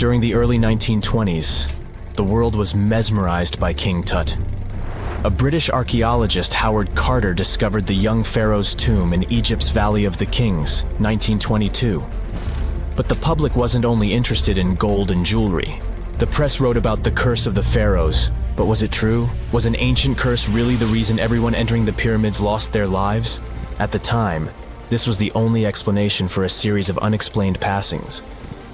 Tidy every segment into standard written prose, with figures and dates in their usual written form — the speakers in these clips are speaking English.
During the early 1920s, the world was mesmerized by King Tut. A British archaeologist, Howard Carter, discovered the young pharaoh's tomb in Egypt's Valley of the Kings, 1922. But the public wasn't only interested in gold and jewelry. The press wrote about the curse of the pharaohs. But was it true? Was an ancient curse really the reason everyone entering the pyramids lost their lives? At the time, this was the only explanation for a series of unexplained passings.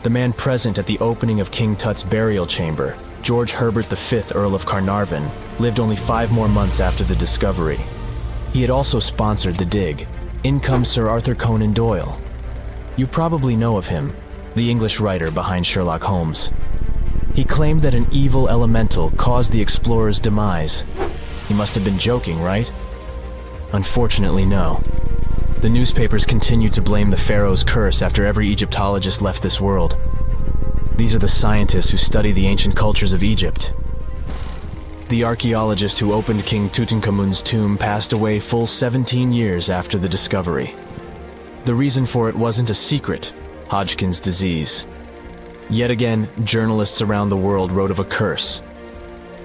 The man present at the opening of King Tut's burial chamber, George Herbert V, Earl of Carnarvon, lived only 5 more months after the discovery. He had also sponsored the dig. In comes Sir Arthur Conan Doyle. You probably know of him, the English writer behind Sherlock Holmes. He claimed that an evil elemental caused the explorer's demise. He must have been joking, right? Unfortunately, no. The newspapers continued to blame the pharaoh's curse after every Egyptologist left this world. These are the scientists who study the ancient cultures of Egypt. The archaeologist who opened King Tutankhamun's tomb passed away full 17 years after the discovery. The reason for it wasn't a secret: Hodgkin's disease. Yet again, journalists around the world wrote of a curse.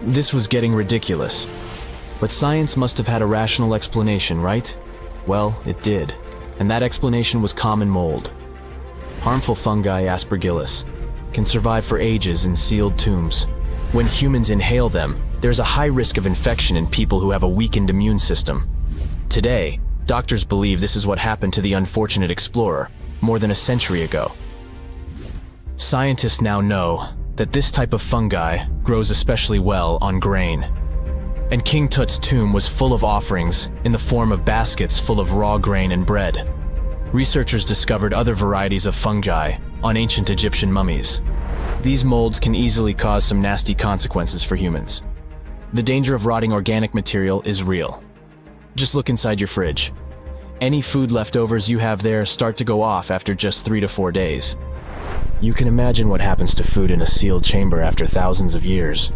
This was getting ridiculous. But science must have had a rational explanation, right? Well, it did. And that explanation was common mold. Harmful fungi, Aspergillus, can survive for ages in sealed tombs. When humans inhale them, there's a high risk of infection in people who have a weakened immune system. Today, doctors believe this is what happened to the unfortunate explorer more than a century ago. Scientists now know that this type of fungi grows especially well on grain. And King Tut's tomb was full of offerings in the form of baskets full of raw grain and bread. Researchers discovered other varieties of fungi on ancient Egyptian mummies. These molds can easily cause some nasty consequences for humans. The danger of rotting organic material is real. Just look inside your fridge. Any food leftovers you have there start to go off after just 3 to 4 days. You can imagine what happens to food in a sealed chamber after thousands of years.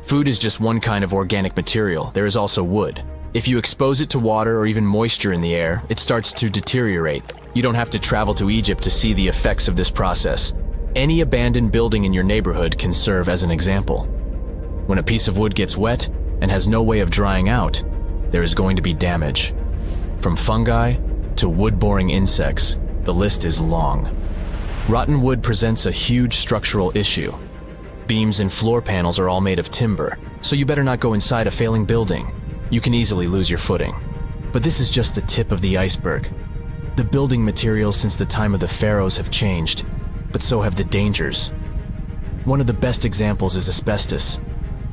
Food is just one kind of organic material. There is also wood. If you expose it to water or even moisture in the air, it starts to deteriorate. You don't have to travel to Egypt to see the effects of this process. Any abandoned building in your neighborhood can serve as an example. When a piece of wood gets wet and has no way of drying out, there is going to be damage. From fungi to wood-boring insects, the list is long. Rotten wood presents a huge structural issue. Beams and floor panels are all made of timber, so you better not go inside a failing building. You can easily lose your footing. But this is just the tip of the iceberg. The building materials since the time of the pharaohs have changed, but so have the dangers. One of the best examples is asbestos.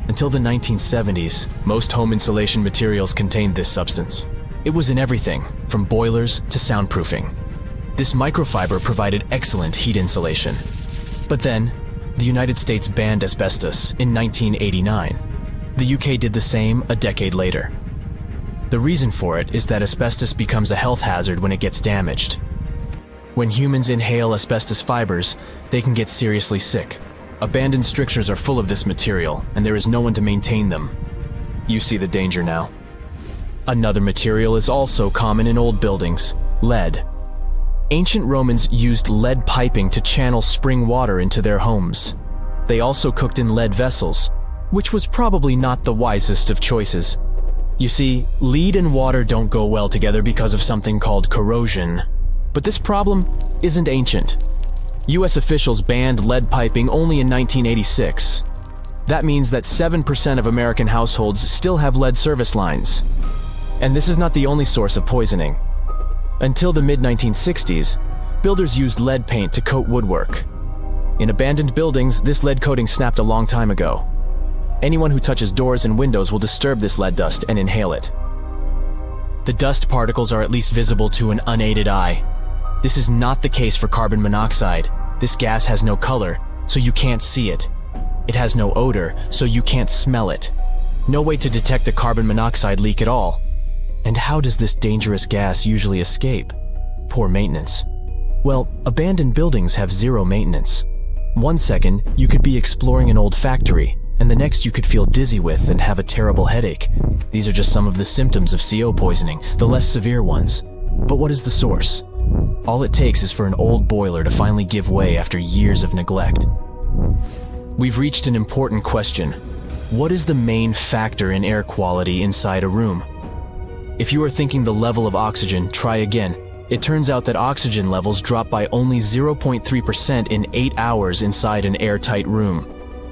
Until the 1970s, most home insulation materials contained this substance. It was in everything, from boilers to soundproofing. This microfiber provided excellent heat insulation. But then, the United States banned asbestos in 1989. The UK did the same a decade later. The reason for it is that asbestos becomes a health hazard when it gets damaged. When humans inhale asbestos fibers, they can get seriously sick. Abandoned strictures are full of this material, and there is no one to maintain them. You see the danger now. Another material is also common in old buildings: lead. Ancient Romans used lead piping to channel spring water into their homes. They also cooked in lead vessels, which was probably not the wisest of choices. You see, lead and water don't go well together because of something called corrosion. But this problem isn't ancient. US officials banned lead piping only in 1986. That means that 7% of American households still have lead service lines. And this is not the only source of poisoning. Until the mid-1960s, builders used lead paint to coat woodwork. In abandoned buildings, this lead coating snapped a long time ago. Anyone who touches doors and windows will disturb this lead dust and inhale it. The dust particles are at least visible to an unaided eye. This is not the case for carbon monoxide. This gas has no color, so you can't see it. It has no odor, so you can't smell it. No way to detect a carbon monoxide leak at all. And how does this dangerous gas usually escape? Poor maintenance. Well, abandoned buildings have zero maintenance. 1 second, you could be exploring an old factory, and the next you could feel dizzy with and have a terrible headache. These are just some of the symptoms of CO poisoning, the less severe ones. But what is the source? All it takes is for an old boiler to finally give way after years of neglect. We've reached an important question. What is the main factor in air quality inside a room? If you are thinking the level of oxygen, try again. It turns out that oxygen levels drop by only 0.3% in 8 hours inside an airtight room.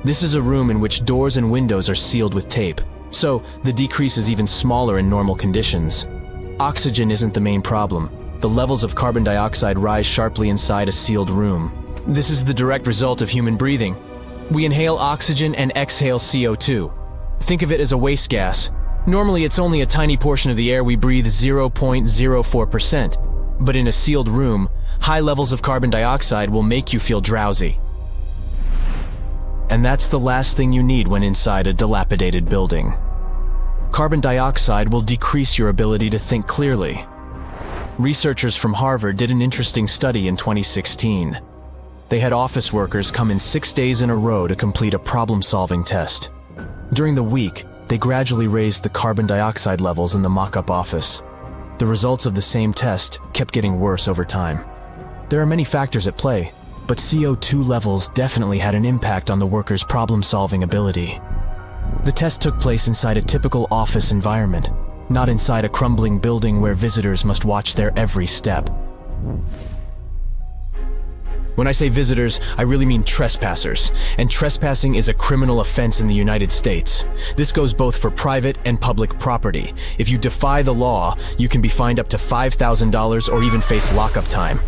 This is a room in which doors and windows are sealed with tape, so the decrease is even smaller in normal conditions. Oxygen isn't the main problem. The levels of carbon dioxide rise sharply inside a sealed room. This is the direct result of human breathing. We inhale oxygen and exhale CO2. Think of it as a waste gas. Normally it's only a tiny portion of the air we breathe, 0.04%. But in a sealed room, high levels of carbon dioxide will make you feel drowsy. And that's the last thing you need when inside a dilapidated building. Carbon dioxide will decrease your ability to think clearly. Researchers from Harvard did an interesting study in 2016. They had office workers come in 6 days in a row to complete a problem-solving test. During the week, they gradually raised the carbon dioxide levels in the mock-up office. The results of the same test kept getting worse over time. There are many factors at play, but CO2 levels definitely had an impact on the workers' problem-solving ability. The test took place inside a typical office environment, not inside a crumbling building where visitors must watch their every step. When I say visitors, I really mean trespassers, and trespassing is a criminal offense in the United States. This goes both for private and public property. If you defy the law, you can be fined up to $5,000 or even face lockup time.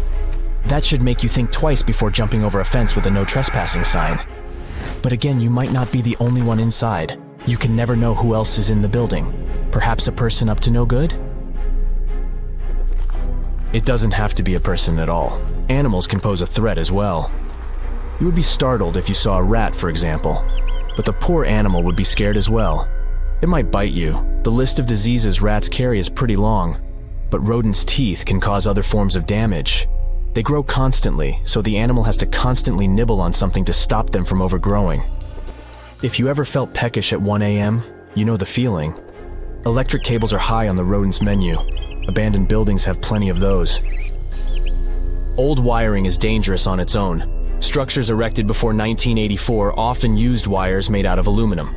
That should make you think twice before jumping over a fence with a no trespassing sign. But again, you might not be the only one inside. You can never know who else is in the building. Perhaps a person up to no good? It doesn't have to be a person at all. Animals can pose a threat as well. You would be startled if you saw a rat, for example. But the poor animal would be scared as well. It might bite you. The list of diseases rats carry is pretty long. But rodents' teeth can cause other forms of damage. They grow constantly, so the animal has to constantly nibble on something to stop them from overgrowing. If you ever felt peckish at 1 a.m., you know the feeling. Electric cables are high on the rodents' menu. Abandoned buildings have plenty of those. Old wiring is dangerous on its own. Structures erected before 1984 often used wires made out of aluminum.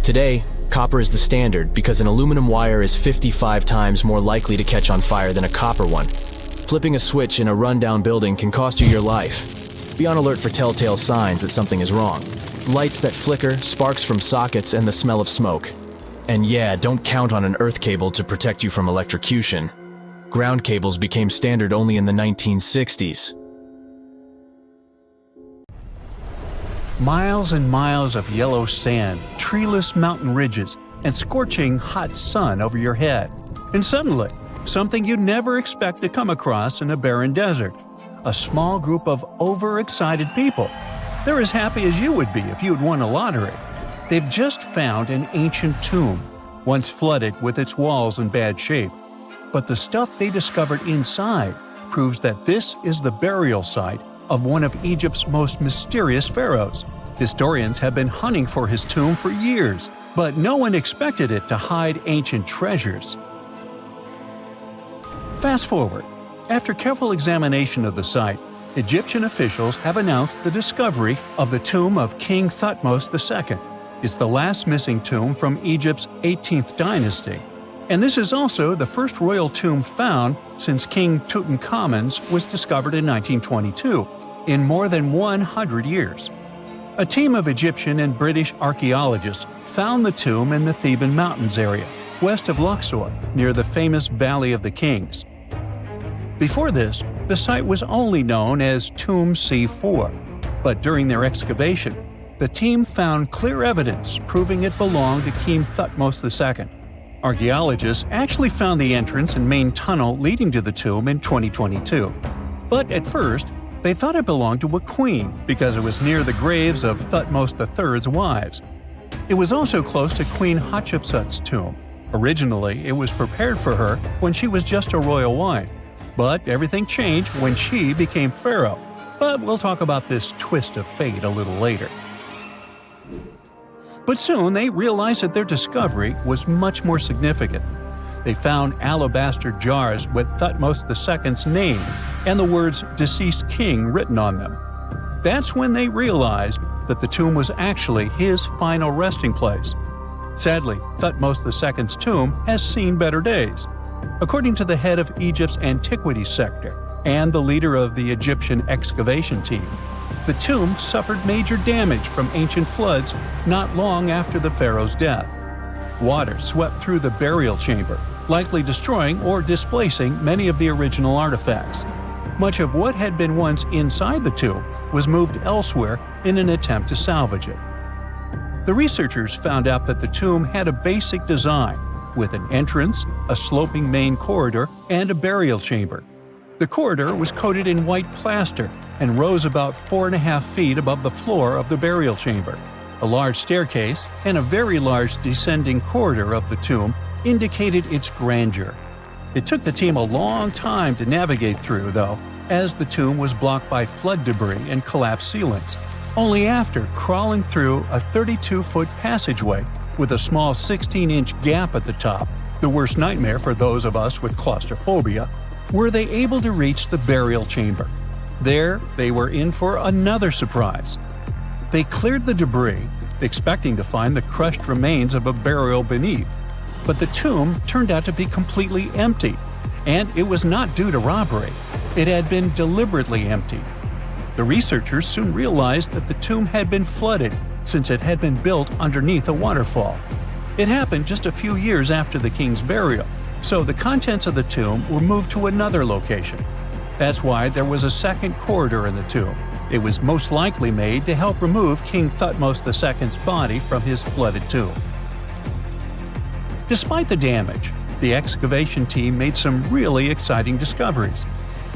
Today, copper is the standard because an aluminum wire is 55 times more likely to catch on fire than a copper one. Flipping a switch in a rundown building can cost you your life. Be on alert for telltale signs that something is wrong. Lights that flicker, sparks from sockets, and the smell of smoke. And yeah, don't count on an earth cable to protect you from electrocution. Ground cables became standard only in the 1960s. Miles and miles of yellow sand, treeless mountain ridges, and scorching hot sun over your head. And suddenly, something you'd never expect to come across in a barren desert. A small group of overexcited people. They're as happy as you would be if you had won a lottery. They've just found an ancient tomb, once flooded with its walls in bad shape. But the stuff they discovered inside proves that this is the burial site of one of Egypt's most mysterious pharaohs. Historians have been hunting for his tomb for years, but no one expected it to hide ancient treasures. Fast forward. After careful examination of the site, Egyptian officials have announced the discovery of the tomb of King Thutmose II. It's the last missing tomb from Egypt's 18th dynasty. And this is also the first royal tomb found since King Tutankhamun's was discovered in 1922, in more than 100 years. A team of Egyptian and British archaeologists found the tomb in the Theban Mountains area, west of Luxor, near the famous Valley of the Kings. Before this, the site was only known as Tomb C4, but during their excavation, the team found clear evidence proving it belonged to King Thutmose II. Archaeologists actually found the entrance and main tunnel leading to the tomb in 2022. But at first, they thought it belonged to a queen because it was near the graves of Thutmose III's wives. It was also close to Queen Hatshepsut's tomb. Originally, it was prepared for her when she was just a royal wife. But everything changed when she became pharaoh. But we'll talk about this twist of fate a little later. But soon they realized that their discovery was much more significant. They found alabaster jars with Thutmose II's name and the words "deceased king" written on them. That's when they realized that the tomb was actually his final resting place. Sadly, Thutmose II's tomb has seen better days. According to the head of Egypt's antiquities sector and the leader of the Egyptian excavation team, the tomb suffered major damage from ancient floods not long after the pharaoh's death. Water swept through the burial chamber, likely destroying or displacing many of the original artifacts. Much of what had been once inside the tomb was moved elsewhere in an attempt to salvage it. The researchers found out that the tomb had a basic design, with an entrance, a sloping main corridor, and a burial chamber. The corridor was coated in white plaster and rose about 4.5 feet above the floor of the burial chamber. A large staircase and a very large descending corridor of the tomb indicated its grandeur. It took the team a long time to navigate through, though, as the tomb was blocked by flood debris and collapsed ceilings. Only after crawling through a 32-foot passageway with a small 16-inch gap at the top, the worst nightmare for those of us with claustrophobia, were they able to reach the burial chamber. There, they were in for another surprise. They cleared the debris, expecting to find the crushed remains of a burial beneath. But the tomb turned out to be completely empty, and it was not due to robbery. It had been deliberately emptied. The researchers soon realized that the tomb had been flooded since it had been built underneath a waterfall. It happened just a few years after the king's burial, so the contents of the tomb were moved to another location. That's why there was a second corridor in the tomb. It was most likely made to help remove King Thutmose II's body from his flooded tomb. Despite the damage, the excavation team made some really exciting discoveries.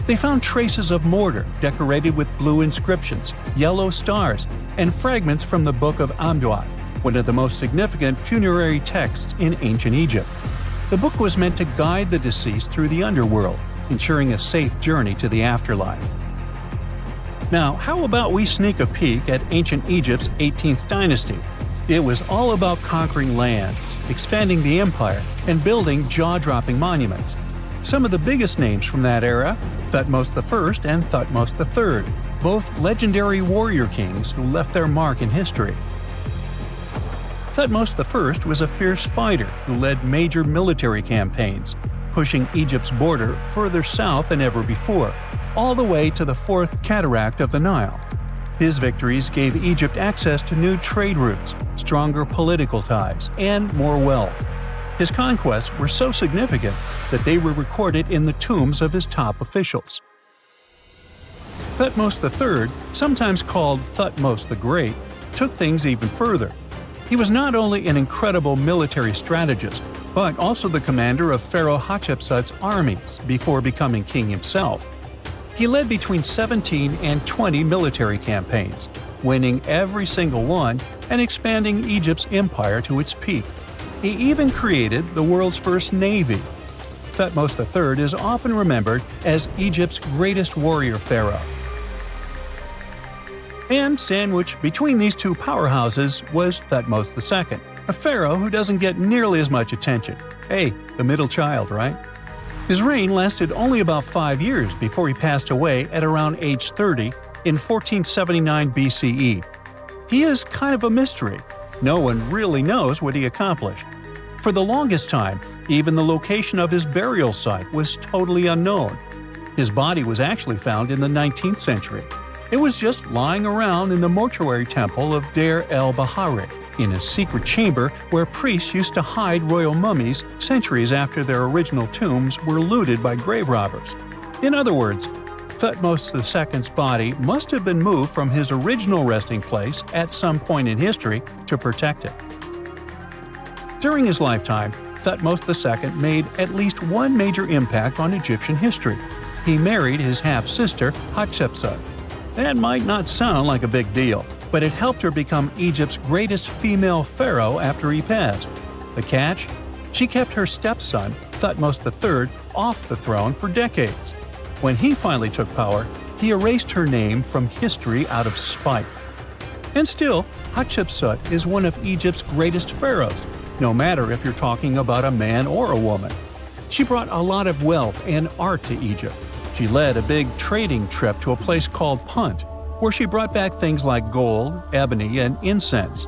They found traces of mortar decorated with blue inscriptions, yellow stars, and fragments from the Book of Amduat, one of the most significant funerary texts in ancient Egypt. The book was meant to guide the deceased through the underworld, ensuring a safe journey to the afterlife. Now, how about we sneak a peek at ancient Egypt's 18th dynasty? It was all about conquering lands, expanding the empire, and building jaw-dropping monuments. Some of the biggest names from that era, Thutmose I and Thutmose III, both legendary warrior kings who left their mark in history. Thutmose I was a fierce fighter who led major military campaigns, pushing Egypt's border further south than ever before, all the way to the fourth cataract of the Nile. His victories gave Egypt access to new trade routes, stronger political ties, and more wealth. His conquests were so significant that they were recorded in the tombs of his top officials. Thutmose III, sometimes called Thutmose the Great, took things even further. He was not only an incredible military strategist, but also the commander of Pharaoh Hatshepsut's armies before becoming king himself. He led between 17 and 20 military campaigns, winning every single one and expanding Egypt's empire to its peak. He even created the world's first navy. Thutmose III is often remembered as Egypt's greatest warrior pharaoh. And sandwiched between these two powerhouses was Thutmose II, a pharaoh who doesn't get nearly as much attention. Hey, the middle child, right? His reign lasted only about 5 years before he passed away at around age 30 in 1479 BCE. He is kind of a mystery. No one really knows what he accomplished. For the longest time, even the location of his burial site was totally unknown. His body was actually found in the 19th century. It was just lying around in the mortuary temple of Deir el-Bahari, in a secret chamber where priests used to hide royal mummies centuries after their original tombs were looted by grave robbers. In other words, Thutmose II's body must have been moved from his original resting place at some point in history to protect it. During his lifetime, Thutmose II made at least one major impact on Egyptian history. He married his half-sister, Hatshepsut. That might not sound like a big deal, but it helped her become Egypt's greatest female pharaoh after he passed. The catch? She kept her stepson, Thutmose III, off the throne for decades. When he finally took power, he erased her name from history out of spite. And still, Hatshepsut is one of Egypt's greatest pharaohs, no matter if you're talking about a man or a woman. She brought a lot of wealth and art to Egypt. She led a big trading trip to a place called Punt, where she brought back things like gold, ebony, and incense.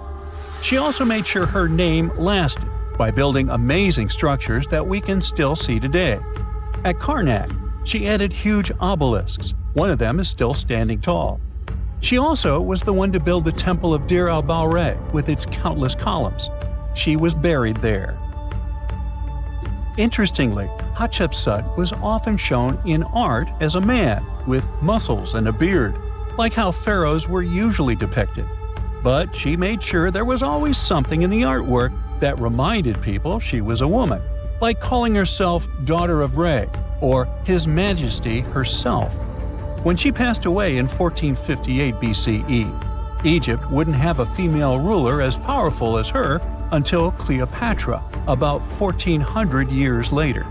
She also made sure her name lasted by building amazing structures that we can still see today. At Karnak, she added huge obelisks. One of them is still standing tall. She also was the one to build the Temple of Dir al-Bahre with its countless columns. She was buried there. Interestingly, Hatshepsut was often shown in art as a man with muscles and a beard, like how pharaohs were usually depicted. But she made sure there was always something in the artwork that reminded people she was a woman, like calling herself Daughter of Re or His Majesty herself. When she passed away in 1458 BCE, Egypt wouldn't have a female ruler as powerful as her until Cleopatra, about 1400 years later.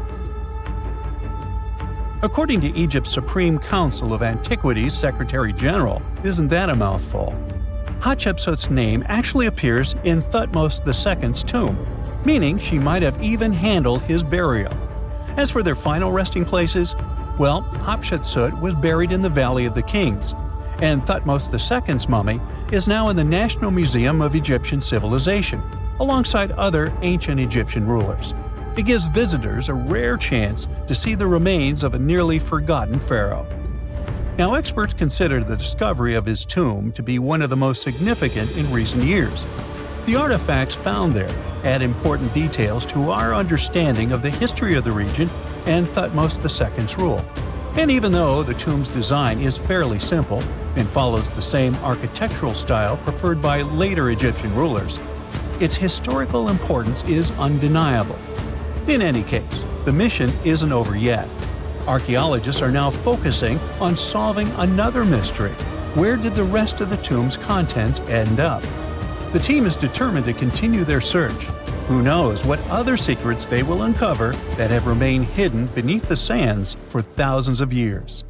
According to Egypt's Supreme Council of Antiquities Secretary General, isn't that a mouthful? Hatshepsut's name actually appears in Thutmose II's tomb, meaning she might have even handled his burial. As for their final resting places, well, Hatshepsut was buried in the Valley of the Kings, and Thutmose II's mummy is now in the National Museum of Egyptian Civilization, alongside other ancient Egyptian rulers. It gives visitors a rare chance to see the remains of a nearly forgotten pharaoh. Now, experts consider the discovery of his tomb to be one of the most significant in recent years. The artifacts found there add important details to our understanding of the history of the region and Thutmose II's rule. And even though the tomb's design is fairly simple and follows the same architectural style preferred by later Egyptian rulers, its historical importance is undeniable. In any case, the mission isn't over yet. Archaeologists are now focusing on solving another mystery. Where did the rest of the tomb's contents end up? The team is determined to continue their search. Who knows what other secrets they will uncover that have remained hidden beneath the sands for thousands of years.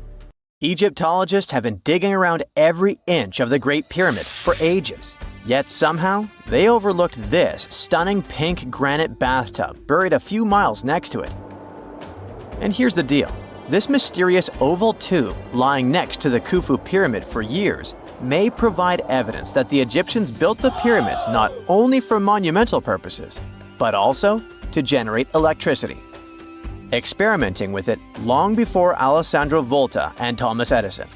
Egyptologists have been digging around every inch of the Great Pyramid for ages. Yet somehow, they overlooked this stunning pink granite bathtub buried a few miles next to it. And here's the deal. This mysterious oval tube lying next to the Khufu pyramid for years may provide evidence that the Egyptians built the pyramids not only for monumental purposes, but also to generate electricity, experimenting with it long before Alessandro Volta and Thomas Edison.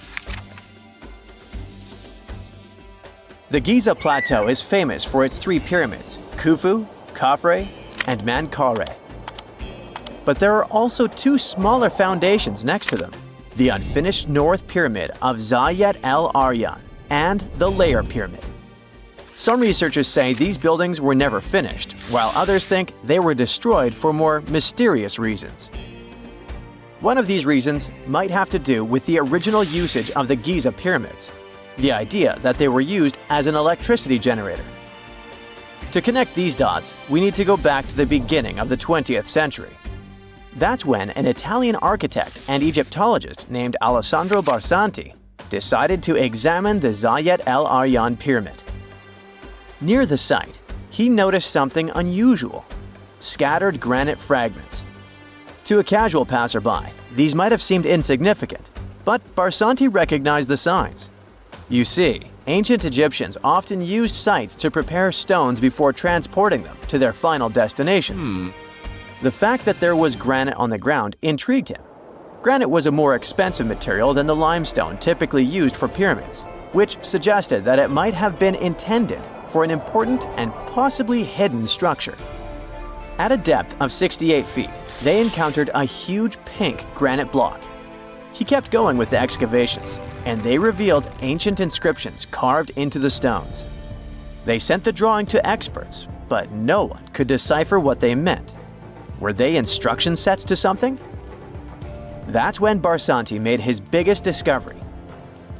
The Giza Plateau is famous for its three pyramids, Khufu, Khafre, and Menkaure. But there are also two smaller foundations next to them, the unfinished North Pyramid of Zayet el-Aryan and the Layer Pyramid. Some researchers say these buildings were never finished, while others think they were destroyed for more mysterious reasons. One of these reasons might have to do with the original usage of the Giza pyramids, the idea that they were used as an electricity generator. To connect these dots, we need to go back to the beginning of the 20th century. That's when an Italian architect and Egyptologist named Alessandro Barsanti decided to examine the Zayet el-Aryan pyramid. Near the site, he noticed something unusual: scattered granite fragments. To a casual passerby, these might have seemed insignificant, but Barsanti recognized the signs. You see, ancient Egyptians often used sites to prepare stones before transporting them to their final destinations. The fact that there was granite on the ground intrigued him. Granite was a more expensive material than the limestone typically used for pyramids, which suggested that it might have been intended for an important and possibly hidden structure. At a depth of 68 feet, they encountered a huge pink granite block. He kept going with the excavations, and they revealed ancient inscriptions carved into the stones. They sent the drawing to experts, but no one could decipher what they meant. Were they instruction sets to something? That's when Barsanti made his biggest discovery.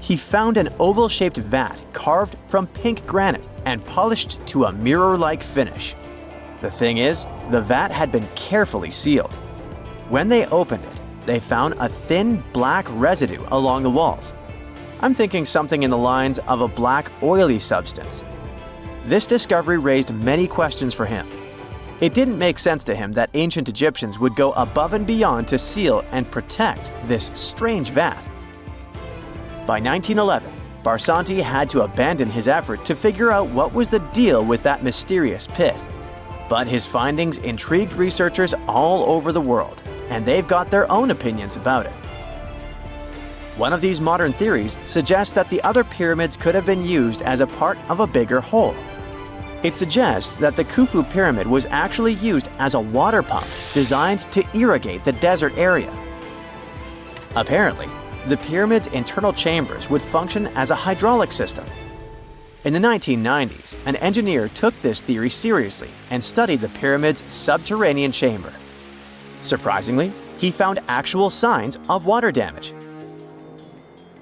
He found an oval-shaped vat carved from pink granite and polished to a mirror-like finish. The thing is, the vat had been carefully sealed. When they opened it, they found a thin black residue along the walls. I'm thinking something in the lines of a black oily substance. This discovery raised many questions for him. It didn't make sense to him that ancient Egyptians would go above and beyond to seal and protect this strange vat. By 1911, Barsanti had to abandon his effort to figure out what was the deal with that mysterious pit. But his findings intrigued researchers all over the world, and they've got their own opinions about it. One of these modern theories suggests that the other pyramids could have been used as a part of a bigger whole. It suggests that the Khufu pyramid was actually used as a water pump designed to irrigate the desert area. Apparently, the pyramid's internal chambers would function as a hydraulic system. In the 1990s, an engineer took this theory seriously and studied the pyramid's subterranean chamber. Surprisingly, he found actual signs of water damage.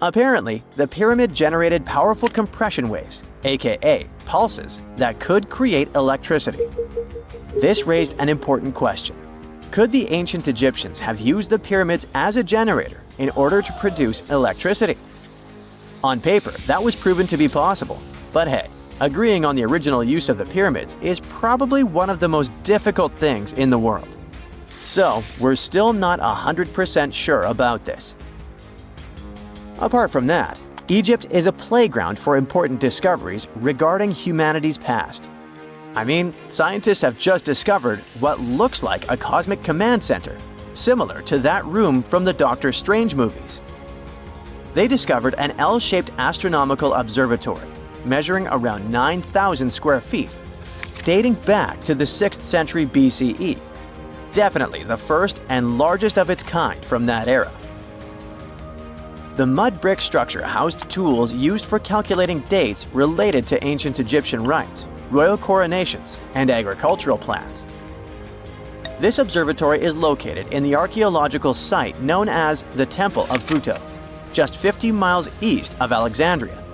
Apparently, the pyramid generated powerful compression waves, aka pulses, that could create electricity. This raised an important question. Could the ancient Egyptians have used the pyramids as a generator in order to produce electricity? On paper, that was proven to be possible, but hey, agreeing on the original use of the pyramids is probably one of the most difficult things in the world. So, we're still not 100% sure about this. Apart from that, Egypt is a playground for important discoveries regarding humanity's past. I mean, scientists have just discovered what looks like a cosmic command center, similar to that room from the Doctor Strange movies. They discovered an L-shaped astronomical observatory, measuring around 9,000 square feet, dating back to the 6th century BCE. Definitely the first and largest of its kind from that era. The mud brick structure housed tools used for calculating dates related to ancient Egyptian rites, royal coronations, and agricultural plans. This observatory is located in the archaeological site known as the Temple of Phuto, just 50 miles east of Alexandria.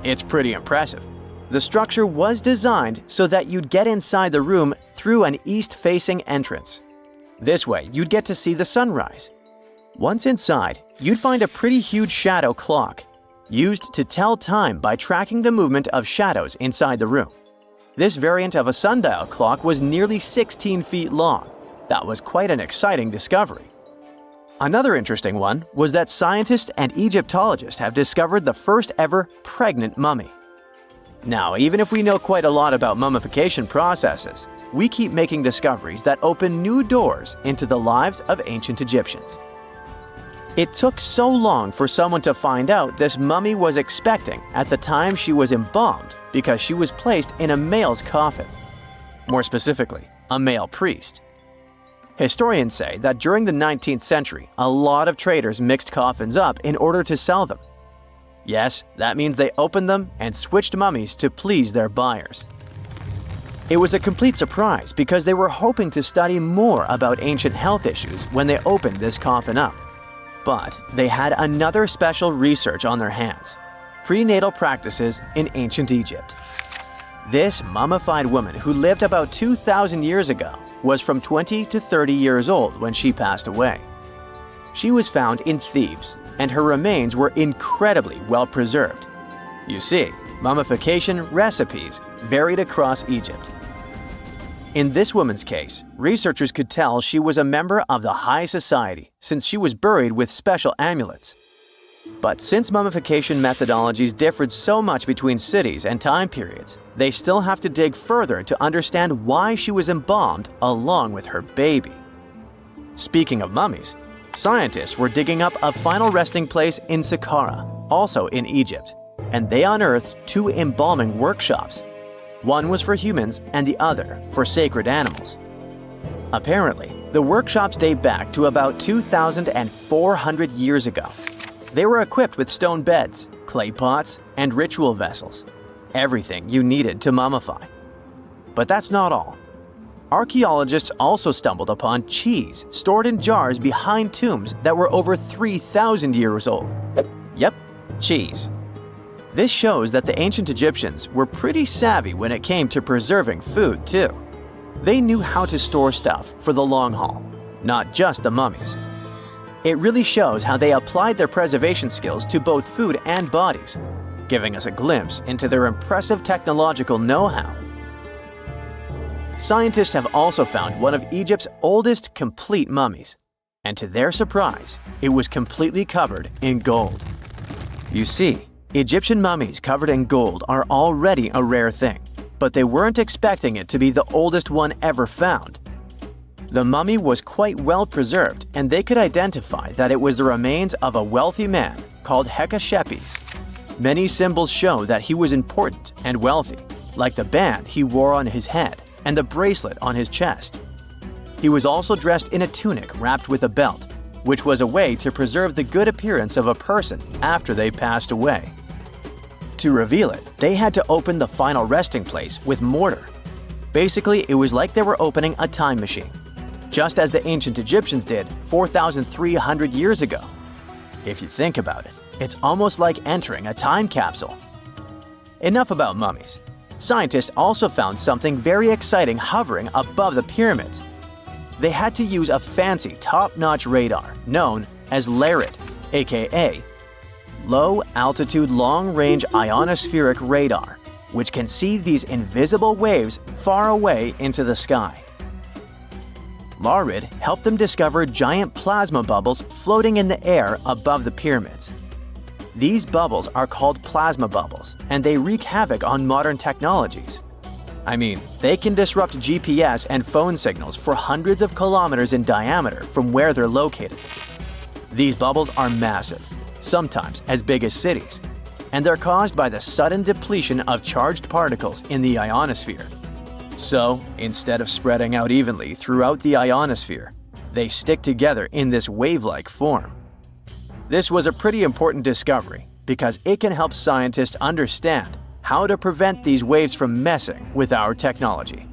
It's pretty impressive. The structure was designed so that you'd get inside the room through an east-facing entrance. This way, you'd get to see the sunrise. Once inside, you'd find a pretty huge shadow clock, used to tell time by tracking the movement of shadows inside the room. This variant of a sundial clock was nearly 16 feet long. That was quite an exciting discovery. Another interesting one was that scientists and Egyptologists have discovered the first ever pregnant mummy. Now, even if we know quite a lot about mummification processes, we keep making discoveries that open new doors into the lives of ancient Egyptians. It took so long for someone to find out this mummy was expecting at the time she was embalmed because she was placed in a male's coffin. More specifically, a male priest. Historians say that during the 19th century, a lot of traders mixed coffins up in order to sell them. Yes, that means they opened them and switched mummies to please their buyers. It was a complete surprise because they were hoping to study more about ancient health issues when they opened this coffin up. But they had another special research on their hands: prenatal practices in ancient Egypt. This mummified woman, who lived about 2,000 years ago, was from 20 to 30 years old when she passed away. She was found in Thebes, and her remains were incredibly well preserved. You see, mummification recipes varied across Egypt. In this woman's case, researchers could tell she was a member of the high society since she was buried with special amulets. But since mummification methodologies differed so much between cities and time periods, they still have to dig further to understand why she was embalmed along with her baby. Speaking of mummies, scientists were digging up a final resting place in Saqqara, also in Egypt, and they unearthed 2 embalming workshops. One was for humans and the other for sacred animals. Apparently, the workshops date back to about 2,400 years ago. They were equipped with stone beds, clay pots, and ritual vessels. Everything you needed to mummify. But that's not all. Archaeologists also stumbled upon cheese stored in jars behind tombs that were over 3,000 years old. Yep, cheese. This shows that the ancient Egyptians were pretty savvy when it came to preserving food, too. They knew how to store stuff for the long haul, not just the mummies. It really shows how they applied their preservation skills to both food and bodies, giving us a glimpse into their impressive technological know-how. Scientists have also found one of Egypt's oldest complete mummies, and to their surprise, it was completely covered in gold. You see, Egyptian mummies covered in gold are already a rare thing, but they weren't expecting it to be the oldest one ever found. The mummy was quite well preserved, and they could identify that it was the remains of a wealthy man called Hekashepes. Many symbols show that he was important and wealthy, like the band he wore on his head and the bracelet on his chest. He was also dressed in a tunic wrapped with a belt, which was a way to preserve the good appearance of a person after they passed away. To reveal it, they had to open the final resting place with mortar. Basically, it was like they were opening a time machine, just as the ancient Egyptians did 4,300 years ago. If you think about it, it's almost like entering a time capsule. Enough about mummies. Scientists also found something very exciting hovering above the pyramids. They had to use a fancy top-notch radar known as LARID, aka Low Altitude Long Range Ionospheric Radar, which can see these invisible waves far away into the sky. LARID helped them discover giant plasma bubbles floating in the air above the pyramids. These bubbles are called plasma bubbles, and they wreak havoc on modern technologies. I mean, they can disrupt GPS and phone signals for hundreds of kilometers in diameter from where they're located. These bubbles are massive, sometimes as big as cities, and they're caused by the sudden depletion of charged particles in the ionosphere. So, instead of spreading out evenly throughout the ionosphere, they stick together in this wave-like form. This was a pretty important discovery because it can help scientists understand how to prevent these waves from messing with our technology.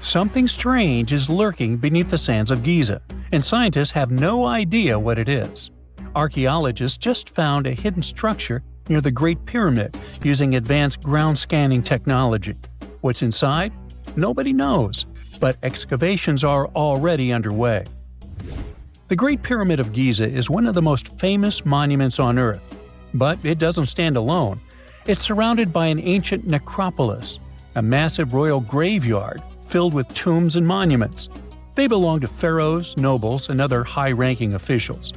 Something strange is lurking beneath the sands of Giza, and scientists have no idea what it is. Archaeologists just found a hidden structure near the Great Pyramid using advanced ground scanning technology. What's inside? Nobody knows, but excavations are already underway. The Great Pyramid of Giza is one of the most famous monuments on Earth, but it doesn't stand alone. It's surrounded by an ancient necropolis, a massive royal graveyard filled with tombs and monuments. They belong to pharaohs, nobles, and other high-ranking officials.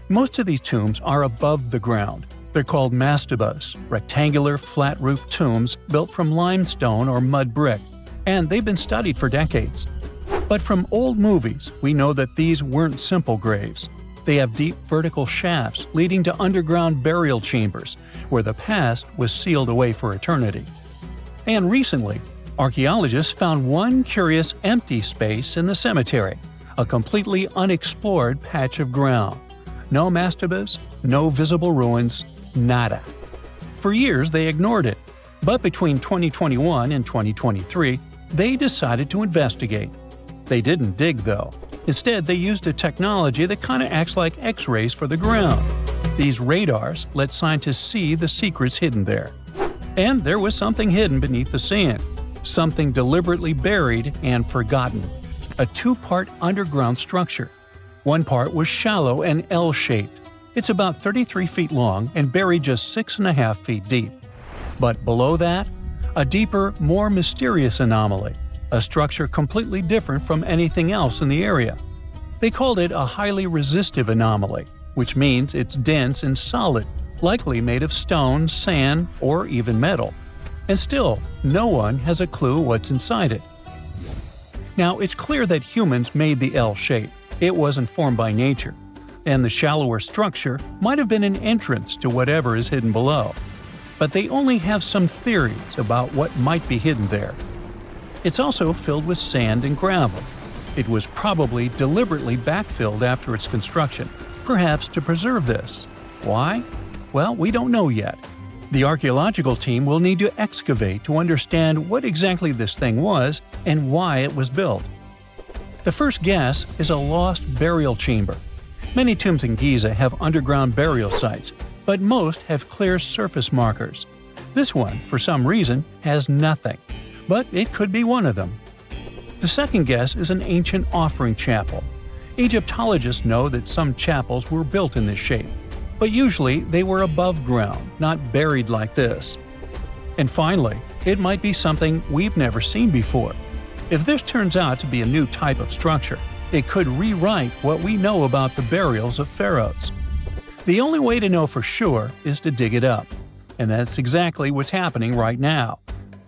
Most of these tombs are above the ground. They're called mastabas, rectangular, flat-roofed tombs built from limestone or mud brick, and they've been studied for decades. But from old movies, we know that these weren't simple graves. They have deep vertical shafts leading to underground burial chambers, where the past was sealed away for eternity. And recently, archaeologists found one curious empty space in the cemetery, a completely unexplored patch of ground. No mastabas, no visible ruins, nada. For years they ignored it, but between 2021 and 2023, they decided to investigate. They didn't dig though. Instead, they used a technology that kind of acts like X-rays for the ground. These radars let scientists see the secrets hidden there. And there was something hidden beneath the sand, something deliberately buried and forgotten. A two-part underground structure. One part was shallow and L-shaped. It's about 33 feet long and buried just 6.5 feet deep. But below that, a deeper, more mysterious anomaly, a structure completely different from anything else in the area. They called it a highly resistive anomaly, which means it's dense and solid, likely made of stone, sand, or even metal. And still, no one has a clue what's inside it. Now, it's clear that humans made the L shape. It wasn't formed by nature. And the shallower structure might have been an entrance to whatever is hidden below. But they only have some theories about what might be hidden there. It's also filled with sand and gravel. It was probably deliberately backfilled after its construction, perhaps to preserve this. Why? Well, we don't know yet. The archaeological team will need to excavate to understand what exactly this thing was and why it was built. The first guess is a lost burial chamber. Many tombs in Giza have underground burial sites, but most have clear surface markers. This one, for some reason, has nothing. But it could be one of them. The second guess is an ancient offering chapel. Egyptologists know that some chapels were built in this shape, but usually they were above ground, not buried like this. And finally, it might be something we've never seen before. If this turns out to be a new type of structure, it could rewrite what we know about the burials of pharaohs. The only way to know for sure is to dig it up. And that's exactly what's happening right now.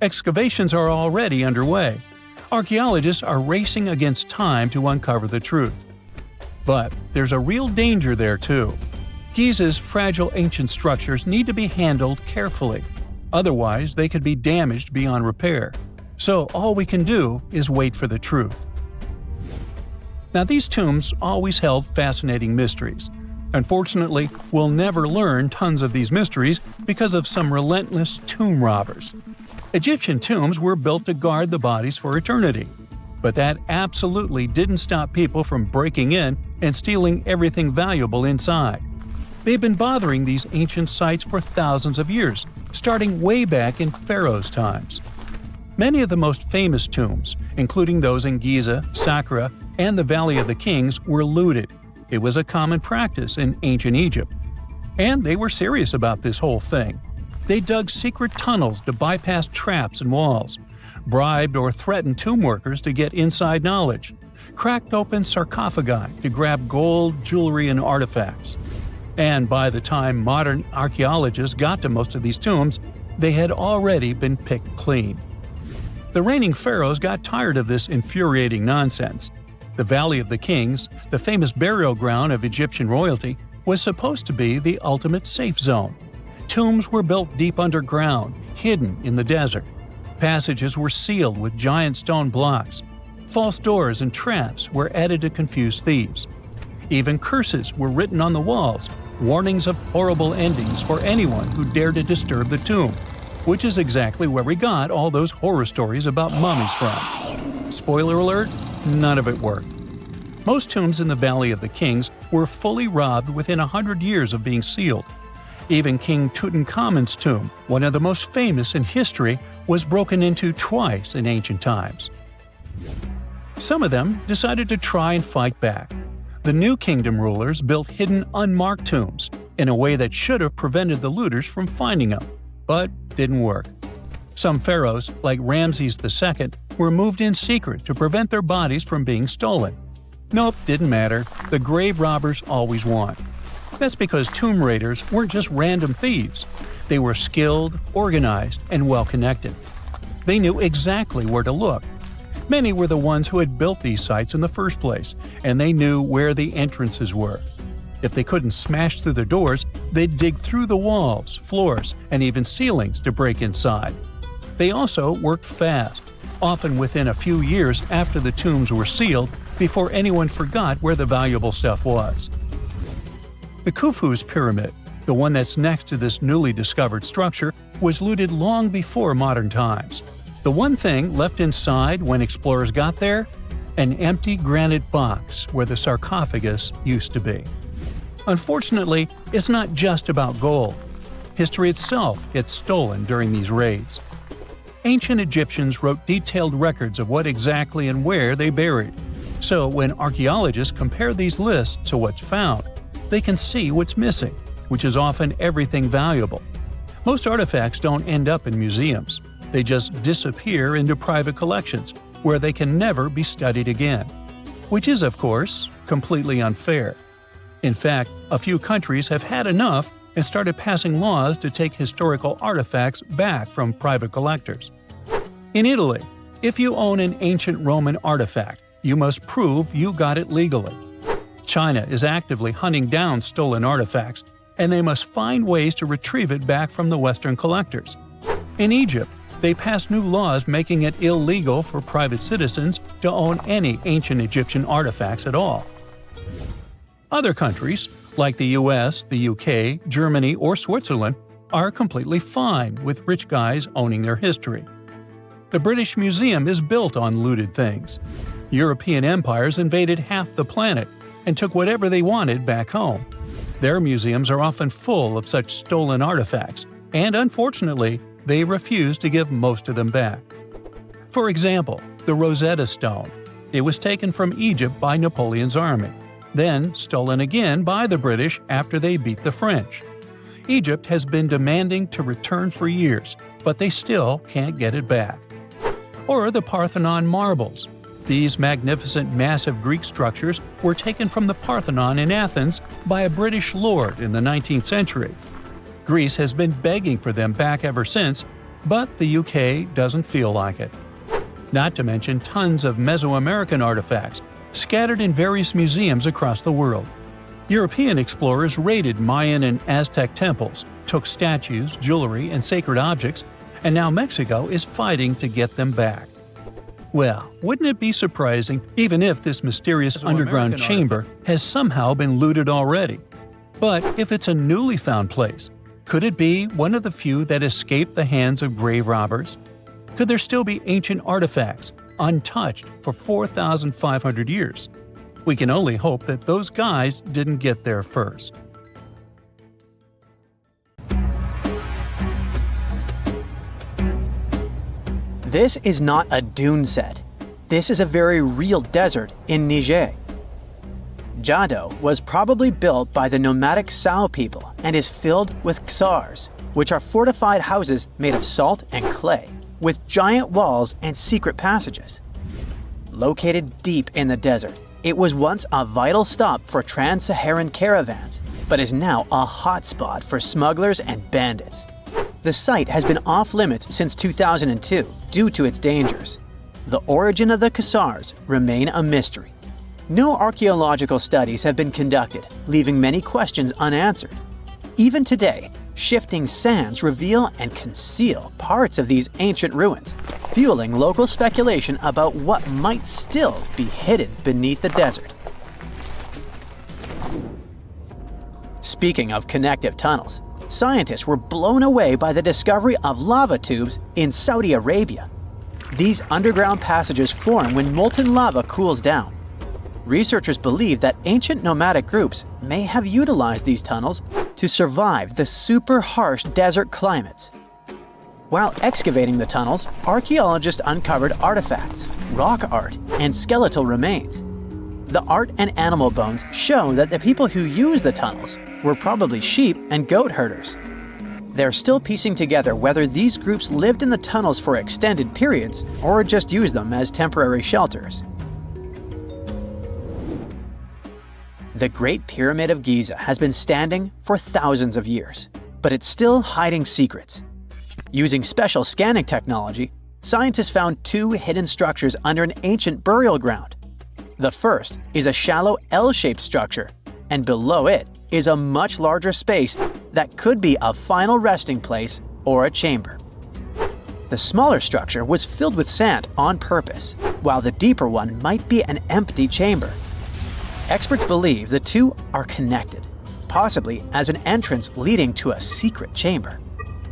Excavations are already underway. Archaeologists are racing against time to uncover the truth. But there's a real danger there too. Giza's fragile ancient structures need to be handled carefully. Otherwise, they could be damaged beyond repair. So all we can do is wait for the truth. Now, these tombs always held fascinating mysteries. Unfortunately, we'll never learn tons of these mysteries because of some relentless tomb robbers. Egyptian tombs were built to guard the bodies for eternity. But that absolutely didn't stop people from breaking in and stealing everything valuable inside. They've been bothering these ancient sites for thousands of years, starting way back in Pharaoh's times. Many of the most famous tombs, including those in Giza, Saqqara, and the Valley of the Kings, were looted. It was a common practice in ancient Egypt. And they were serious about this whole thing. They dug secret tunnels to bypass traps and walls, bribed or threatened tomb workers to get inside knowledge, cracked open sarcophagi to grab gold, jewelry, and artifacts. And by the time modern archaeologists got to most of these tombs, they had already been picked clean. The reigning pharaohs got tired of this infuriating nonsense. The Valley of the Kings, the famous burial ground of Egyptian royalty, was supposed to be the ultimate safe zone. Tombs were built deep underground, hidden in the desert. Passages were sealed with giant stone blocks. False doors and traps were added to confuse thieves. Even curses were written on the walls, warnings of horrible endings for anyone who dared to disturb the tomb, which is exactly where we got all those horror stories about mummies from. Spoiler alert, none of it worked. Most tombs in the Valley of the Kings were fully robbed within 100 years of being sealed. Even King Tutankhamun's tomb, one of the most famous in history, was broken into twice in ancient times. Some of them decided to try and fight back. The New Kingdom rulers built hidden unmarked tombs in a way that should have prevented the looters from finding them, but didn't work. Some pharaohs, like Ramses II, were moved in secret to prevent their bodies from being stolen. Nope, didn't matter. The grave robbers always won. That's because tomb raiders weren't just random thieves. They were skilled, organized, and well-connected. They knew exactly where to look. Many were the ones who had built these sites in the first place, and they knew where the entrances were. If they couldn't smash through the doors, they'd dig through the walls, floors, and even ceilings to break inside. They also worked fast, often within a few years after the tombs were sealed, before anyone forgot where the valuable stuff was. The Khufu's pyramid, the one that's next to this newly discovered structure, was looted long before modern times. The one thing left inside when explorers got there? An empty granite box where the sarcophagus used to be. Unfortunately, it's not just about gold. History itself gets stolen during these raids. Ancient Egyptians wrote detailed records of what exactly and where they buried. So when archaeologists compare these lists to what's found, they can see what's missing, which is often everything valuable. Most artifacts don't end up in museums. They just disappear into private collections, where they can never be studied again. Which is, of course, completely unfair. In fact, a few countries have had enough and started passing laws to take historical artifacts back from private collectors. In Italy, if you own an ancient Roman artifact, you must prove you got it legally. China is actively hunting down stolen artifacts, and they must find ways to retrieve it back from the Western collectors. In Egypt, they passed new laws making it illegal for private citizens to own any ancient Egyptian artifacts at all. Other countries, like the US, the UK, Germany, or Switzerland, are completely fine with rich guys owning their history. The British Museum is built on looted things. European empires invaded half the planet and took whatever they wanted back home. Their museums are often full of such stolen artifacts, and unfortunately, they refuse to give most of them back. For example, the Rosetta Stone. It was taken from Egypt by Napoleon's army, then stolen again by the British after they beat the French. Egypt has been demanding to return for years, but they still can't get it back. Or the Parthenon marbles. These magnificent, massive Greek structures were taken from the Parthenon in Athens by a British lord in the 19th century. Greece has been begging for them back ever since, but the UK doesn't feel like it. Not to mention tons of Mesoamerican artifacts scattered in various museums across the world. European explorers raided Mayan and Aztec temples, took statues, jewelry, and sacred objects, and now Mexico is fighting to get them back. Well, wouldn't it be surprising even if this mysterious underground chamber has somehow been looted already? But if it's a newly found place, could it be one of the few that escaped the hands of grave robbers? Could there still be ancient artifacts, untouched for 4,500 years? We can only hope that those guys didn't get there first. This is not a dune set. This is a very real desert in Niger. Jado was probably built by the nomadic Sao people and is filled with ksars, which are fortified houses made of salt and clay, with giant walls and secret passages. Located deep in the desert, it was once a vital stop for trans-Saharan caravans, but is now a hotspot for smugglers and bandits. The site has been off-limits since 2002 due to its dangers. The origin of the ksars remain a mystery. No archaeological studies have been conducted, leaving many questions unanswered. Even today, shifting sands reveal and conceal parts of these ancient ruins, fueling local speculation about what might still be hidden beneath the desert. Speaking of connective tunnels, scientists were blown away by the discovery of lava tubes in Saudi Arabia. These underground passages form when molten lava cools down. Researchers believe that ancient nomadic groups may have utilized these tunnels to survive the super harsh desert climates. While excavating the tunnels, archaeologists uncovered artifacts, rock art, and skeletal remains. The art and animal bones show that the people who used the tunnels were probably sheep and goat herders. They're still piecing together whether these groups lived in the tunnels for extended periods or just used them as temporary shelters. The Great Pyramid of Giza has been standing for thousands of years, but it's still hiding secrets. Using special scanning technology, scientists found two hidden structures under an ancient burial ground. The first is a shallow L-shaped structure, and below it is a much larger space that could be a final resting place or a chamber. The smaller structure was filled with sand on purpose, while the deeper one might be an empty chamber. Experts believe the two are connected, possibly as an entrance leading to a secret chamber.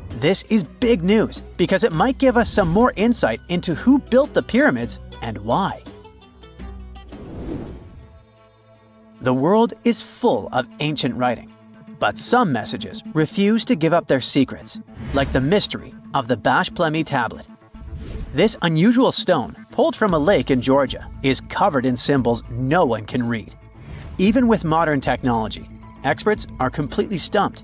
This is big news because it might give us some more insight into who built the pyramids and why. The world is full of ancient writing, but some messages refuse to give up their secrets, like the mystery of the Bashplemi tablet. This unusual stone, pulled from a lake in Georgia, is covered in symbols no one can read. Even with modern technology, experts are completely stumped.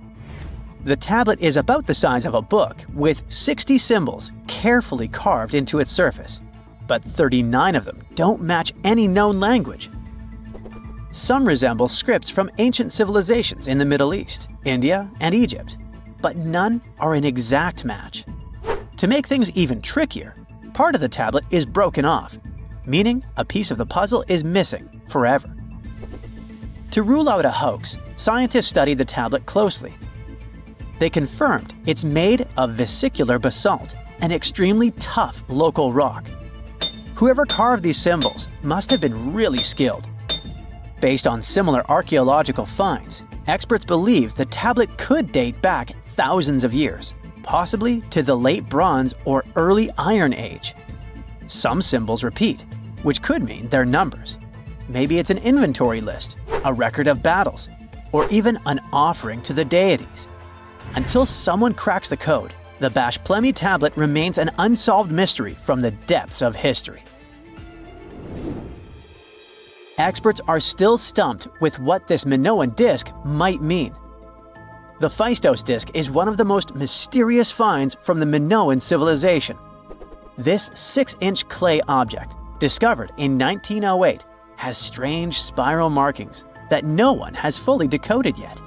The tablet is about the size of a book, with 60 symbols carefully carved into its surface, but 39 of them don't match any known language. Some resemble scripts from ancient civilizations in the Middle East, India, and Egypt, but none are an exact match. To make things even trickier, part of the tablet is broken off, meaning a piece of the puzzle is missing forever. To rule out a hoax, scientists studied the tablet closely. They confirmed it's made of vesicular basalt, an extremely tough local rock. Whoever carved these symbols must have been really skilled. Based on similar archaeological finds, experts believe the tablet could date back thousands of years, possibly to the late Bronze or early Iron Age. Some symbols repeat, which could mean they're numbers. Maybe it's an inventory list, a record of battles, or even an offering to the deities. Until someone cracks the code, the Bashplemi tablet remains an unsolved mystery from the depths of history. Experts are still stumped with what this Minoan disk might mean. The Phaistos disc is one of the most mysterious finds from the Minoan civilization. This 6-inch clay object, discovered in 1908, has strange spiral markings that no one has fully decoded yet.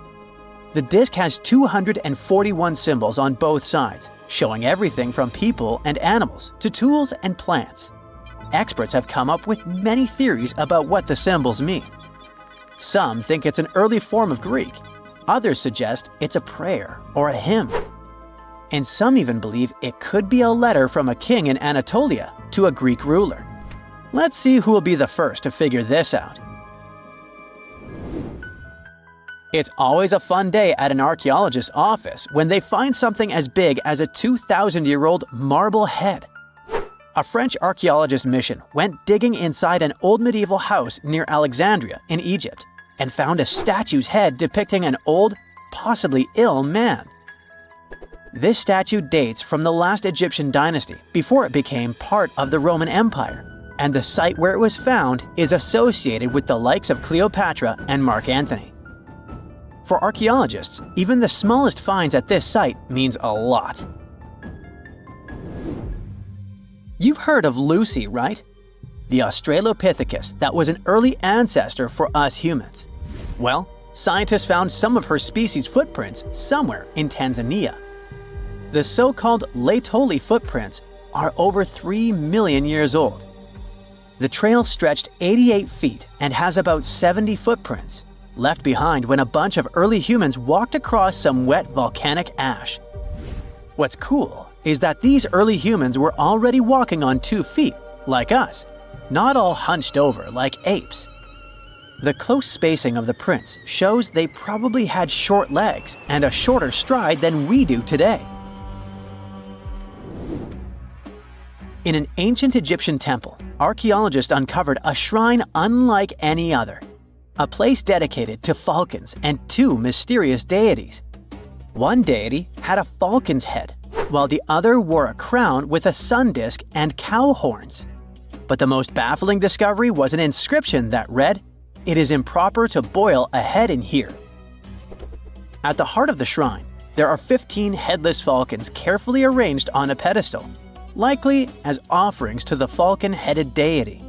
The disc has 241 symbols on both sides, showing everything from people and animals to tools and plants. Experts have come up with many theories about what the symbols mean. Some think it's an early form of Greek. Others suggest it's a prayer or a hymn. And some even believe it could be a letter from a king in Anatolia to a Greek ruler. Let's see who will be the first to figure this out. It's always a fun day at an archaeologist's office when they find something as big as a 2,000-year-old marble head. A French archaeologist mission went digging inside an old medieval house near Alexandria in Egypt and found a statue's head depicting an old, possibly ill man. This statue dates from the last Egyptian dynasty before it became part of the Roman Empire, and the site where it was found is associated with the likes of Cleopatra and Mark Antony. For archaeologists, even the smallest finds at this site means a lot. You've heard of Lucy, right? The Australopithecus that was an early ancestor for us humans. Well, scientists found some of her species' footprints somewhere in Tanzania. The so-called Laetoli footprints are over 3 million years old. The trail stretched 88 feet and has about 70 footprints, left behind when a bunch of early humans walked across some wet volcanic ash. What's cool is that these early humans were already walking on 2 feet, like us, not all hunched over like apes. The close spacing of the prints shows they probably had short legs and a shorter stride than we do today. In an ancient Egyptian temple, archaeologists uncovered a shrine unlike any other, a place dedicated to falcons and 2 mysterious deities. One deity had a falcon's head, while the other wore a crown with a sun disk and cow horns. But the most baffling discovery was an inscription that read, "It is improper to boil a head in here." At the heart of the shrine, there are 15 headless falcons carefully arranged on a pedestal, likely as offerings to the falcon-headed deity.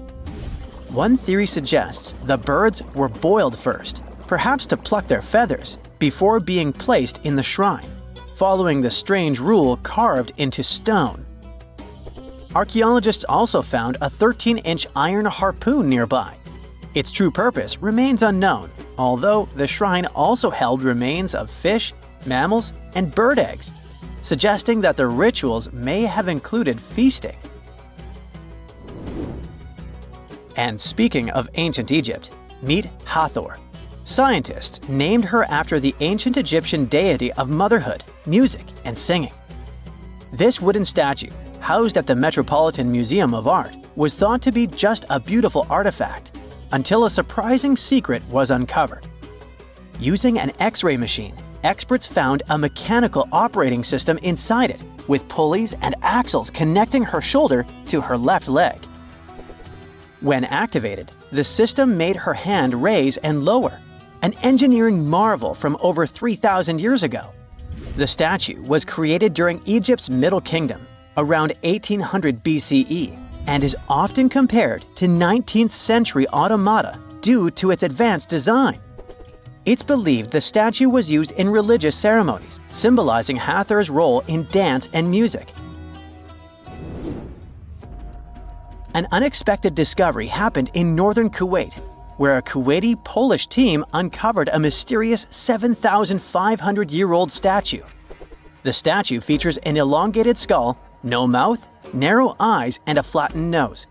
One theory suggests the birds were boiled first, perhaps to pluck their feathers, before being placed in the shrine, following the strange rule carved into stone. Archaeologists also found a 13-inch iron harpoon nearby. Its true purpose remains unknown, although the shrine also held remains of fish, mammals, and bird eggs, suggesting that the rituals may have included feasting. And speaking of ancient Egypt, meet Hathor. Scientists named her after the ancient Egyptian deity of motherhood, music, and singing. This wooden statue, housed at the Metropolitan Museum of Art, was thought to be just a beautiful artifact, until a surprising secret was uncovered. Using an X-ray machine, experts found a mechanical operating system inside it, with pulleys and axles connecting her shoulder to her left leg. When activated, the system made her hand raise and lower, an engineering marvel from over 3,000 years ago. The statue was created during Egypt's Middle Kingdom, around 1800 BCE, and is often compared to 19th century automata due to its advanced design. It's believed the statue was used in religious ceremonies, symbolizing Hathor's role in dance and music. An unexpected discovery happened in northern Kuwait, where a Kuwaiti-Polish team uncovered a mysterious 7,500-year-old statue. The statue features an elongated skull, no mouth, narrow eyes, and a flattened nose.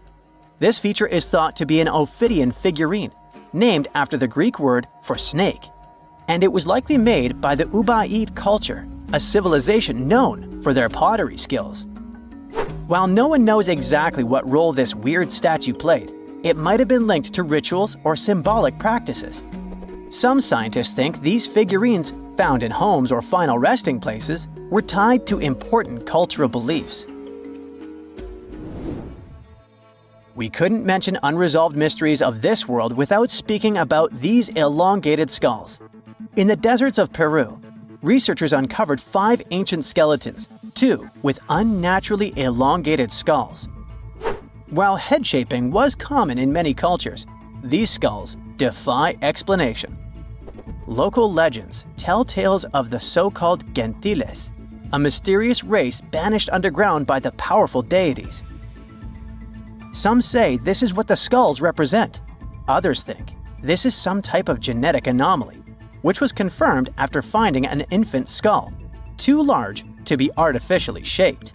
This feature is thought to be an Ophidian figurine, named after the Greek word for snake, and it was likely made by the Ubaid culture, a civilization known for their pottery skills. While no one knows exactly what role this weird statue played, it might have been linked to rituals or symbolic practices. Some scientists think these figurines, found in homes or final resting places, were tied to important cultural beliefs. We couldn't mention unresolved mysteries of this world without speaking about these elongated skulls. In the deserts of Peru, researchers uncovered 5 ancient skeletons, 2 with unnaturally elongated skulls. While head shaping was common in many cultures, these skulls defy explanation. Local legends tell tales of the so-called gentiles, a mysterious race banished underground by the powerful deities. Some say this is what the skulls represent. Others think this is some type of genetic anomaly, which was confirmed after finding an infant skull, too large to be artificially shaped.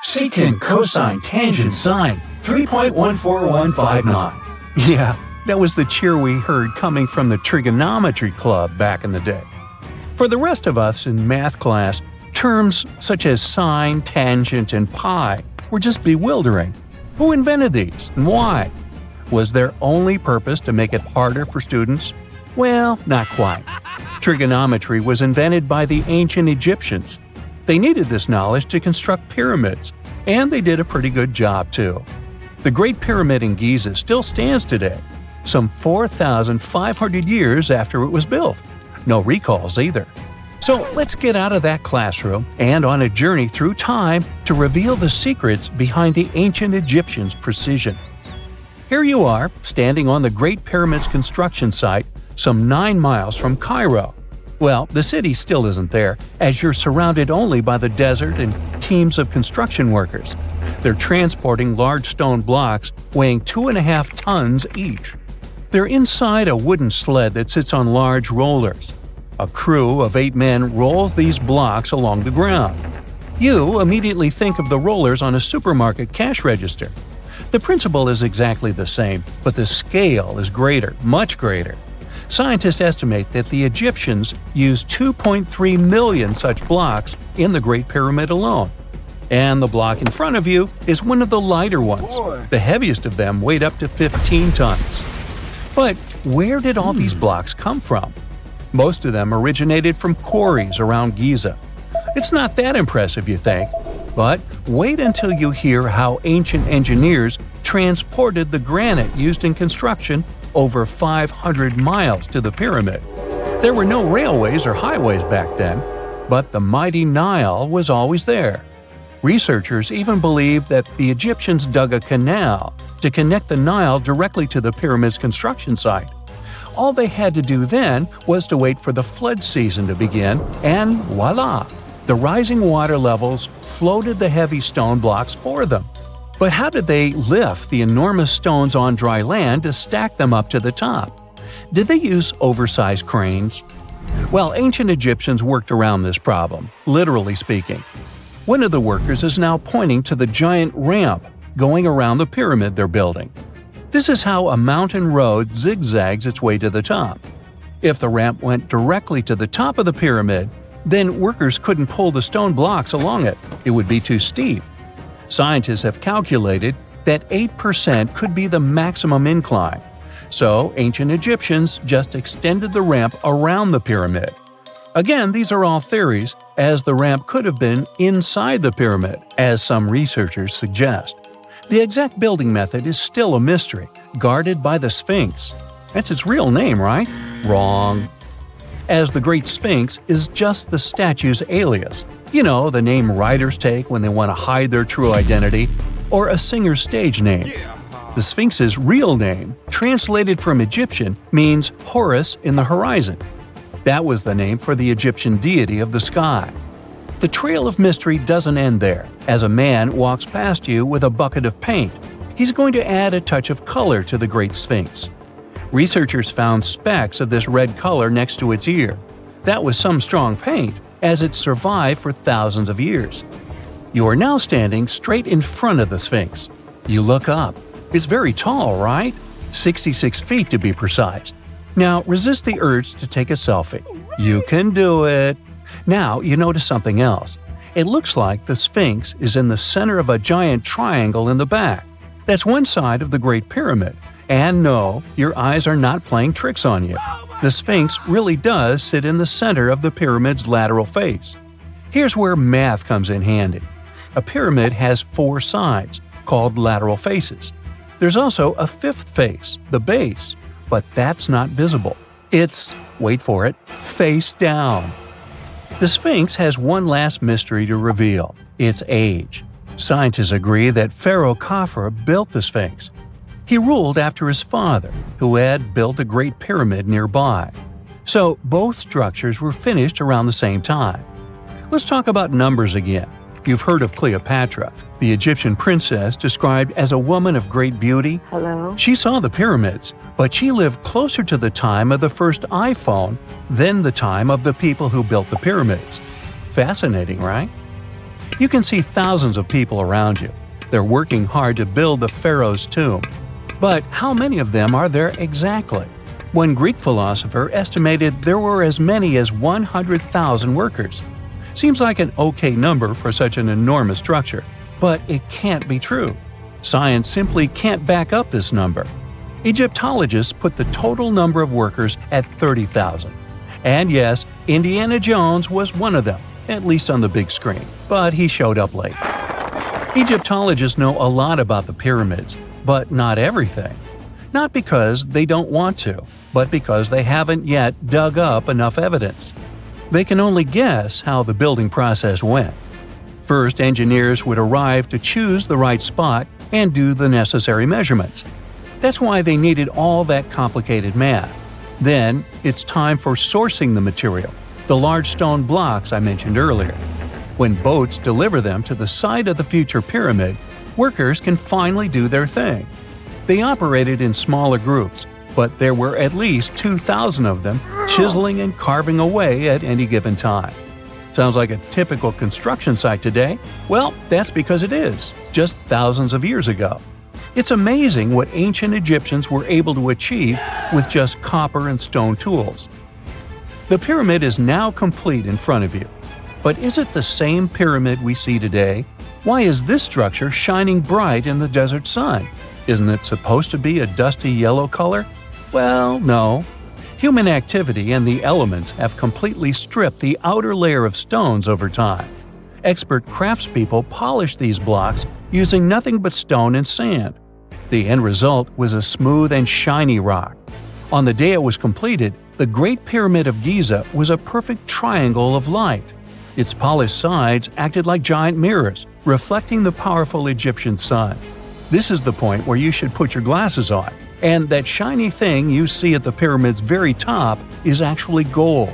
Secant, cosine, tangent, sine, 3.14159. Yeah, that was the cheer we heard coming from the trigonometry club back in the day. For the rest of us in math class, terms such as sine, tangent, and pi were just bewildering. Who invented these and why? Was their only purpose to make it harder for students? Well, not quite. Trigonometry was invented by the ancient Egyptians. They needed this knowledge to construct pyramids, and they did a pretty good job too. The Great Pyramid in Giza still stands today, some 4,500 years after it was built. No recalls either. So let's get out of that classroom and on a journey through time to reveal the secrets behind the ancient Egyptians' precision. Here you are, standing on the Great Pyramid's construction site, some 9 miles from Cairo. Well, the city still isn't there, as you're surrounded only by the desert and teams of construction workers. They're transporting large stone blocks weighing 2.5 tons each. They're inside a wooden sled that sits on large rollers. A crew of 8 men rolls these blocks along the ground. You immediately think of the rollers on a supermarket cash register. The principle is exactly the same, but the scale is greater, much greater. Scientists estimate that the Egyptians used 2.3 million such blocks in the Great Pyramid alone. And the block in front of you is one of the lighter ones. The heaviest of them weighed up to 15 tons. But where did all these blocks come from? Most of them originated from quarries around Giza. It's not that impressive, you think, but wait until you hear how ancient engineers transported the granite used in construction over 500 miles to the pyramid. There were no railways or highways back then, but the mighty Nile was always there. Researchers even believe that the Egyptians dug a canal to connect the Nile directly to the pyramid's construction site. All they had to do then was to wait for the flood season to begin, and voila! The rising water levels floated the heavy stone blocks for them. But how did they lift the enormous stones on dry land to stack them up to the top? Did they use oversized cranes? Well, ancient Egyptians worked around this problem, literally speaking. One of the workers is now pointing to the giant ramp going around the pyramid they're building. This is how a mountain road zigzags its way to the top. If the ramp went directly to the top of the pyramid, then workers couldn't pull the stone blocks along it. It would be too steep. Scientists have calculated that 8% could be the maximum incline. So ancient Egyptians just extended the ramp around the pyramid. Again, these are all theories, as the ramp could have been inside the pyramid, as some researchers suggest. The exact building method is still a mystery, guarded by the Sphinx. That's its real name, right? Wrong. As the Great Sphinx is just the statue's alias. You know, the name writers take when they want to hide their true identity, or a singer's stage name. The Sphinx's real name, translated from Egyptian, means Horus in the horizon. That was the name for the Egyptian deity of the sky. The trail of mystery doesn't end there, as a man walks past you with a bucket of paint. He's going to add a touch of color to the Great Sphinx. Researchers found specks of this red color next to its ear. That was some strong paint, as it survived for thousands of years. You are now standing straight in front of the Sphinx. You look up. It's very tall, right? 66 feet to be precise. Now resist the urge to take a selfie. You can do it. Now you notice something else. It looks like the Sphinx is in the center of a giant triangle in the back. That's one side of the Great Pyramid. And no, your eyes are not playing tricks on you. The Sphinx really does sit in the center of the pyramid's lateral face. Here's where math comes in handy. A pyramid has 4 sides, called lateral faces. There's also a 5th face, the base, but that's not visible. It's, wait for it, face down. The Sphinx has one last mystery to reveal: its age. Scientists agree that Pharaoh Khafre built the Sphinx. He ruled after his father, who had built a great pyramid nearby. So both structures were finished around the same time. Let's talk about numbers again. You've heard of Cleopatra, the Egyptian princess described as a woman of great beauty. Hello? She saw the pyramids, but she lived closer to the time of the first iPhone than the time of the people who built the pyramids. Fascinating, right? You can see thousands of people around you. They're working hard to build the pharaoh's tomb. But how many of them are there exactly? One Greek philosopher estimated there were as many as 100,000 workers. Seems like an okay number for such an enormous structure, but it can't be true. Science simply can't back up this number. Egyptologists put the total number of workers at 30,000. And yes, Indiana Jones was one of them, at least on the big screen, but he showed up late. Egyptologists know a lot about the pyramids, but not everything. Not because they don't want to, but because they haven't yet dug up enough evidence. They can only guess how the building process went. First, engineers would arrive to choose the right spot and do the necessary measurements. That's why they needed all that complicated math. Then, it's time for sourcing the material, the large stone blocks I mentioned earlier. When boats deliver them to the site of the future pyramid, workers can finally do their thing. They operated in smaller groups, but there were at least 2,000 of them chiseling and carving away at any given time. Sounds like a typical construction site today? Well, that's because it is, just thousands of years ago. It's amazing what ancient Egyptians were able to achieve with just copper and stone tools. The pyramid is now complete in front of you. But is it the same pyramid we see today? Why is this structure shining bright in the desert sun? Isn't it supposed to be a dusty yellow color? Well, no. Human activity and the elements have completely stripped the outer layer of stones over time. Expert craftspeople polished these blocks using nothing but stone and sand. The end result was a smooth and shiny rock. On the day it was completed, the Great Pyramid of Giza was a perfect triangle of light. Its polished sides acted like giant mirrors, reflecting the powerful Egyptian sun. This is the point where you should put your glasses on, and that shiny thing you see at the pyramid's very top is actually gold.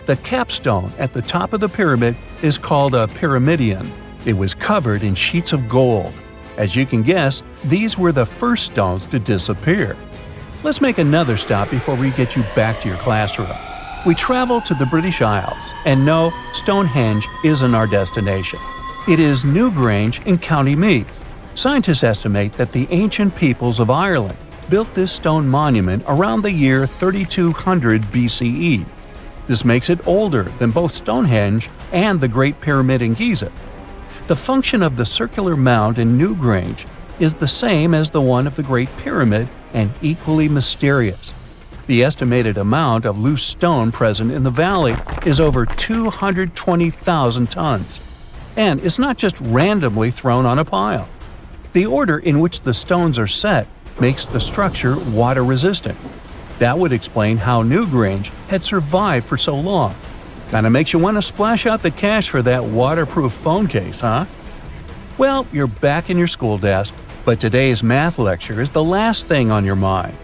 The capstone at the top of the pyramid is called a pyramidion. It was covered in sheets of gold. As you can guess, these were the first stones to disappear. Let's make another stop before we get you back to your classroom. We travel to the British Isles, and no, Stonehenge isn't our destination. It is Newgrange in County Meath. Scientists estimate that the ancient peoples of Ireland built this stone monument around the year 3200 BCE. This makes it older than both Stonehenge and the Great Pyramid in Giza. The function of the circular mound in Newgrange is the same as the one of the Great Pyramid and equally mysterious. The estimated amount of loose stone present in the valley is over 220,000 tons. And it's not just randomly thrown on a pile. The order in which the stones are set makes the structure water-resistant. That would explain how Newgrange had survived for so long. Kinda makes you want to splash out the cash for that waterproof phone case, huh? Well, you're back in your school desk, but today's math lecture is the last thing on your mind.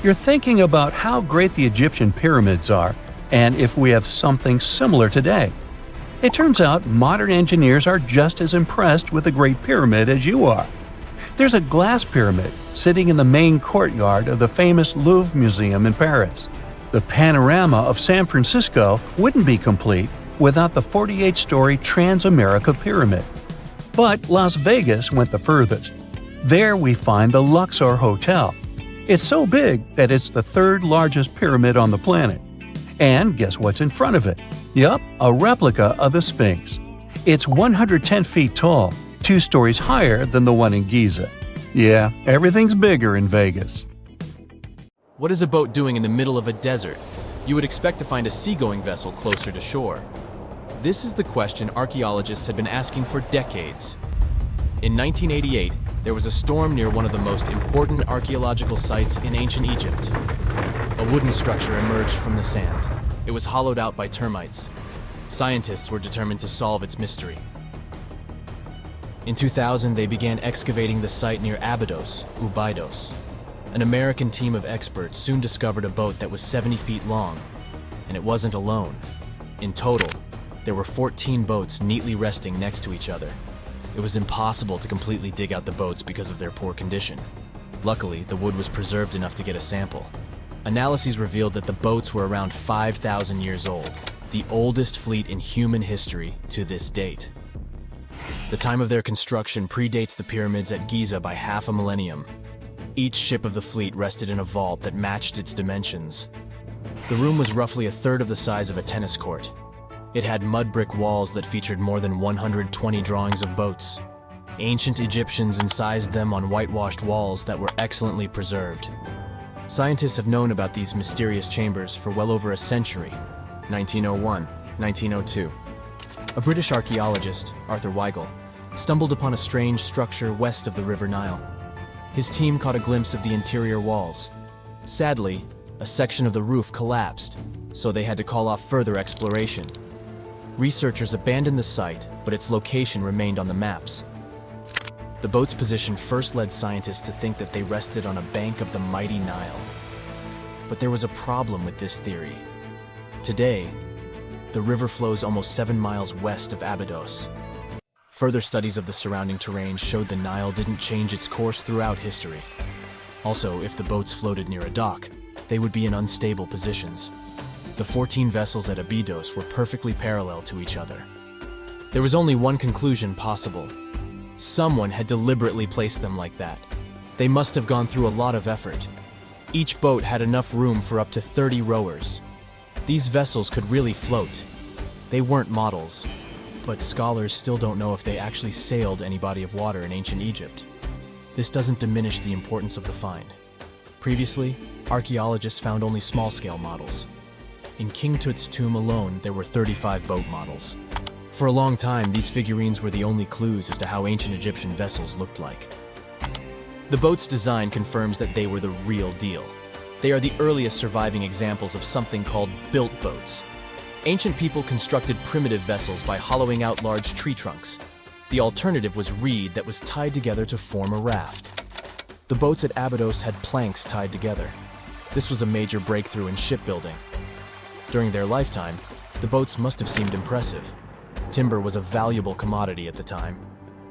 You're thinking about how great the Egyptian pyramids are, and if we have something similar today. It turns out modern engineers are just as impressed with the Great Pyramid as you are. There's a glass pyramid sitting in the main courtyard of the famous Louvre Museum in Paris. The panorama of San Francisco wouldn't be complete without the 48-story Transamerica Pyramid. But Las Vegas went the furthest. There we find the Luxor Hotel. It's so big that it's the third largest pyramid on the planet. And guess what's in front of it? Yup, a replica of the Sphinx. It's 110 feet tall, 2 stories higher than the one in Giza. Yeah, everything's bigger in Vegas. What is a boat doing in the middle of a desert? You would expect to find a seagoing vessel closer to shore. This is the question archaeologists have been asking for decades. In 1988, there was a storm near one of the most important archaeological sites in ancient Egypt. A wooden structure emerged from the sand. It was hollowed out by termites. Scientists were determined to solve its mystery. In 2000, they began excavating the site near Abydos, Ubidos. An American team of experts soon discovered a boat that was 70 feet long, and it wasn't alone. In total, there were 14 boats neatly resting next to each other. It was impossible to completely dig out the boats because of their poor condition. Luckily, the wood was preserved enough to get a sample. Analyses revealed that the boats were around 5,000 years old, the oldest fleet in human history to this date. The time of their construction predates the pyramids at Giza by half a millennium. Each ship of the fleet rested in a vault that matched its dimensions. The room was roughly a third of the size of a tennis court. It had mud brick walls that featured more than 120 drawings of boats. Ancient Egyptians incised them on whitewashed walls that were excellently preserved. Scientists have known about these mysterious chambers for well over a century. 1901, 1902. A British archaeologist, Arthur Weigel, stumbled upon a strange structure west of the River Nile. His team caught a glimpse of the interior walls. Sadly, a section of the roof collapsed, so they had to call off further exploration. Researchers abandoned the site, but its location remained on the maps. The boat's position first led scientists to think that they rested on a bank of the mighty Nile. But there was a problem with this theory. Today, the river flows almost 7 miles west of Abydos. Further studies of the surrounding terrain showed the Nile didn't change its course throughout history. Also, if the boats floated near a dock, they would be in unstable positions. The 14 vessels at Abydos were perfectly parallel to each other. There was only one conclusion possible. Someone had deliberately placed them like that. They must have gone through a lot of effort. Each boat had enough room for up to 30 rowers. These vessels could really float. They weren't models, but scholars still don't know if they actually sailed any body of water in ancient Egypt. This doesn't diminish the importance of the find. Previously, archaeologists found only small-scale models. In King Tut's tomb alone, there were 35 boat models. For a long time, these figurines were the only clues as to how ancient Egyptian vessels looked like. The boat's design confirms that they were the real deal. They are the earliest surviving examples of something called built boats. Ancient people constructed primitive vessels by hollowing out large tree trunks. The alternative was reed that was tied together to form a raft. The boats at Abydos had planks tied together. This was a major breakthrough in shipbuilding. During their lifetime, the boats must have seemed impressive. Timber was a valuable commodity at the time.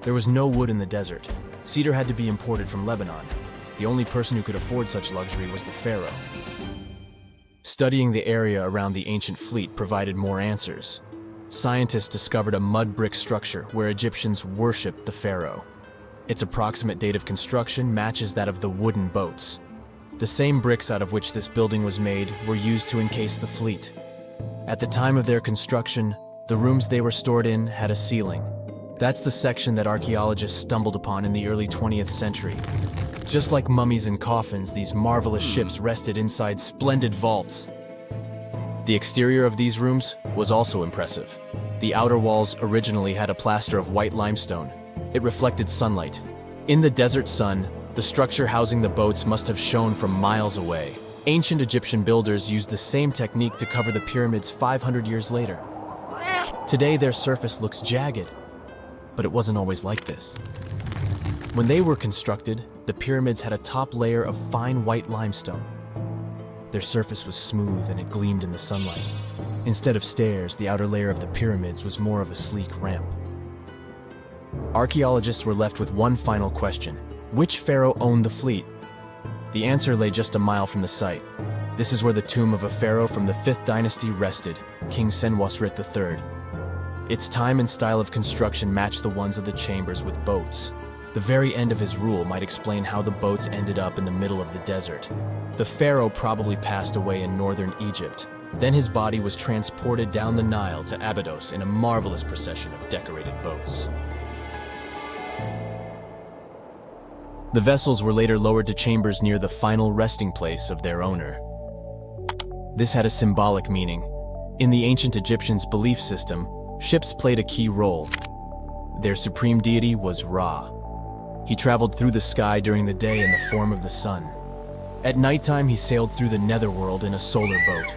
There was no wood in the desert. Cedar had to be imported from Lebanon. The only person who could afford such luxury was the pharaoh. Studying the area around the ancient fleet provided more answers. Scientists discovered a mud brick structure where Egyptians worshipped the pharaoh. Its approximate date of construction matches that of the wooden boats. The same bricks out of which this building was made were used to encase the fleet. At the time of their construction, the rooms they were stored in had a ceiling. That's the section that archaeologists stumbled upon in the early 20th century. Just like mummies and coffins, these marvelous ships rested inside splendid vaults. The exterior of these rooms was also impressive. The outer walls originally had a plaster of white limestone. It reflected sunlight. In the desert sun, the structure housing the boats must have shone from miles away. Ancient Egyptian builders used the same technique to cover the pyramids 500 years later. Today, their surface looks jagged, but it wasn't always like this. When they were constructed, the pyramids had a top layer of fine white limestone. Their surface was smooth and it gleamed in the sunlight. Instead of stairs, the outer layer of the pyramids was more of a sleek ramp. Archaeologists were left with one final question. Which pharaoh owned the fleet? The answer lay just a mile from the site. This is where the tomb of a pharaoh from the 5th dynasty rested, King Senwosret III. Its time and style of construction matched the ones of the chambers with boats. The very end of his rule might explain how the boats ended up in the middle of the desert. The pharaoh probably passed away in northern Egypt. Then his body was transported down the Nile to Abydos in a marvelous procession of decorated boats. The vessels were later lowered to chambers near the final resting place of their owner. This had a symbolic meaning. In the ancient Egyptians' belief system, ships played a key role. Their supreme deity was Ra. He traveled through the sky during the day in the form of the sun. At nighttime, he sailed through the netherworld in a solar boat.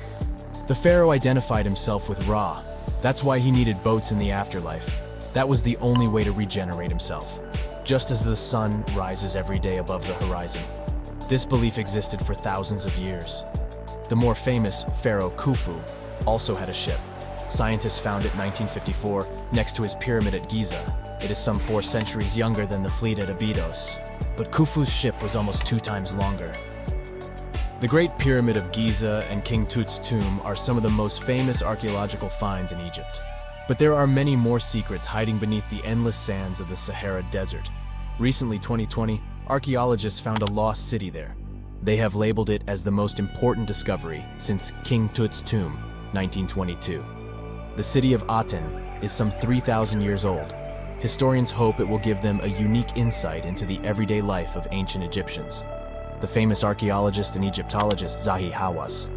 The pharaoh identified himself with Ra. That's why he needed boats in the afterlife. That was the only way to regenerate himself, just as the sun rises every day above the horizon. This belief existed for thousands of years. The more famous Pharaoh Khufu also had a ship. Scientists found it in 1954 next to his pyramid at Giza. It is some 4 centuries younger than the fleet at Abydos, but Khufu's ship was almost 2 times longer. The Great Pyramid of Giza and King Tut's tomb are some of the most famous archaeological finds in Egypt. But there are many more secrets hiding beneath the endless sands of the Sahara Desert. Recently, 2020, archaeologists found a lost city there. They have labeled it as the most important discovery since King Tut's tomb, 1922. The city of Aten is some 3,000 years old. Historians hope it will give them a unique insight into the everyday life of ancient Egyptians. The famous archaeologist and Egyptologist Zahi Hawass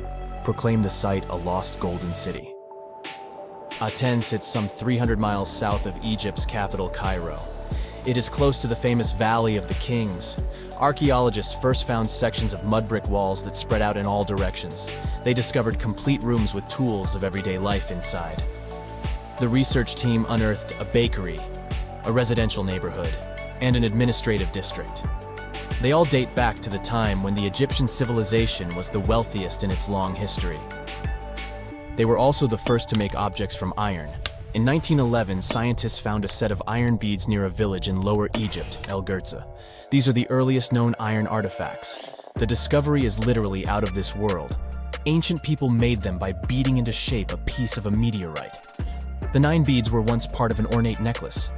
proclaimed the site a lost golden city. Aten sits some 300 miles south of Egypt's capital, Cairo. It is close to the famous Valley of the Kings. Archaeologists first found sections of mud brick walls that spread out in all directions. They discovered complete rooms with tools of everyday life inside. The research team unearthed a bakery, a residential neighborhood, and an administrative district. They all date back to the time when the Egyptian civilization was the wealthiest in its long history. They were also the first to make objects from iron. In 1911, scientists found a set of iron beads near a village in Lower Egypt, El Girza. These are the earliest known iron artifacts. The discovery is literally out of this world. Ancient people made them by beating into shape a piece of a meteorite. The 9 beads were once part of an ornate necklace.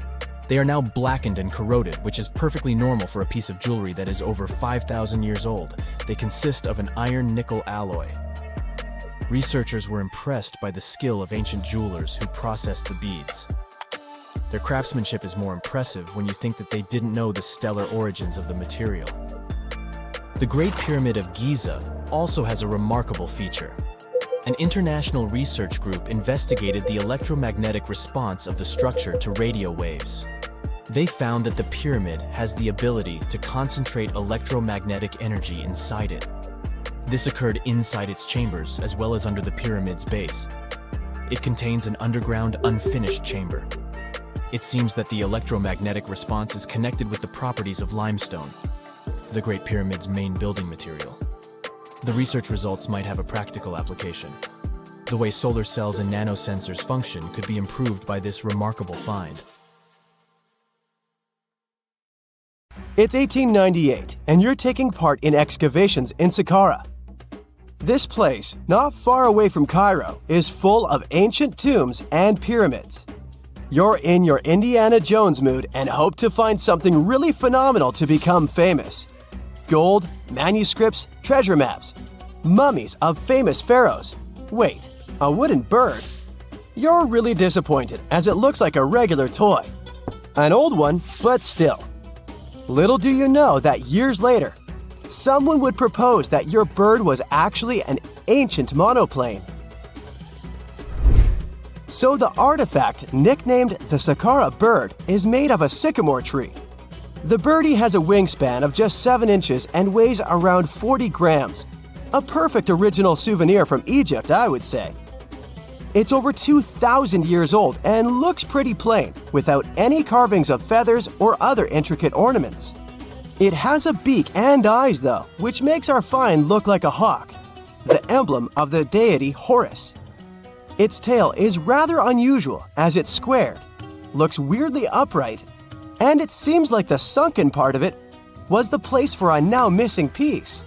They are now blackened and corroded, which is perfectly normal for a piece of jewelry that is over 5,000 years old. They consist of an iron-nickel alloy. Researchers were impressed by the skill of ancient jewelers who processed the beads. Their craftsmanship is more impressive when you think that they didn't know the stellar origins of the material. The Great Pyramid of Giza also has a remarkable feature. An international research group investigated the electromagnetic response of the structure to radio waves. They found that the pyramid has the ability to concentrate electromagnetic energy inside it. This occurred inside its chambers as well as under the pyramid's base. It contains an underground, unfinished chamber. It seems that the electromagnetic response is connected with the properties of limestone, the Great Pyramid's main building material. The research results might have a practical application. The way solar cells and nanosensors function could be improved by this remarkable find. It's 1898, and you're taking part in excavations in Saqqara. This place, not far away from Cairo, is full of ancient tombs and pyramids. You're in your Indiana Jones mood and hope to find something really phenomenal to become famous. Gold, manuscripts, treasure maps, mummies of famous pharaohs. Wait, a wooden bird? You're really disappointed as it looks like a regular toy. An old one, but still. Little do you know that years later, someone would propose that your bird was actually an ancient monoplane. So the artifact, nicknamed the Saqqara bird, is made of a sycamore tree. The birdie has a wingspan of just 7 inches and weighs around 40 grams. A perfect original souvenir from Egypt, I would say. It's over 2,000 years old and looks pretty plain, without any carvings of feathers or other intricate ornaments. It has a beak and eyes, though, which makes our find look like a hawk, the emblem of the deity Horus. Its tail is rather unusual as it's squared, looks weirdly upright, and it seems like the sunken part of it was the place for a now missing piece.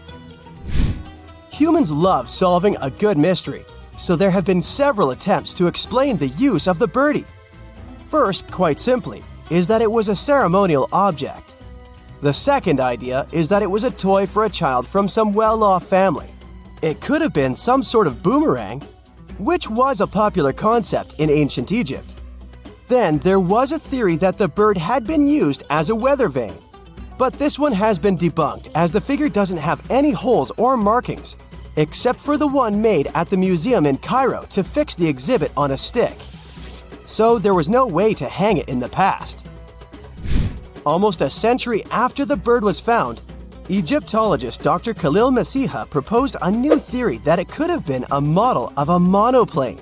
Humans love solving a good mystery, so there have been several attempts to explain the use of the birdie. First, quite simply, is that it was a ceremonial object. The second idea is that it was a toy for a child from some well-off family. It could have been some sort of boomerang, which was a popular concept in ancient Egypt. Then there was a theory that the bird had been used as a weather vane. But this one has been debunked as the figure doesn't have any holes or markings, except for the one made at the museum in Cairo to fix the exhibit on a stick. So there was no way to hang it in the past. Almost a century after the bird was found, Egyptologist Dr. Khalil Masiha proposed a new theory that it could have been a model of a monoplane.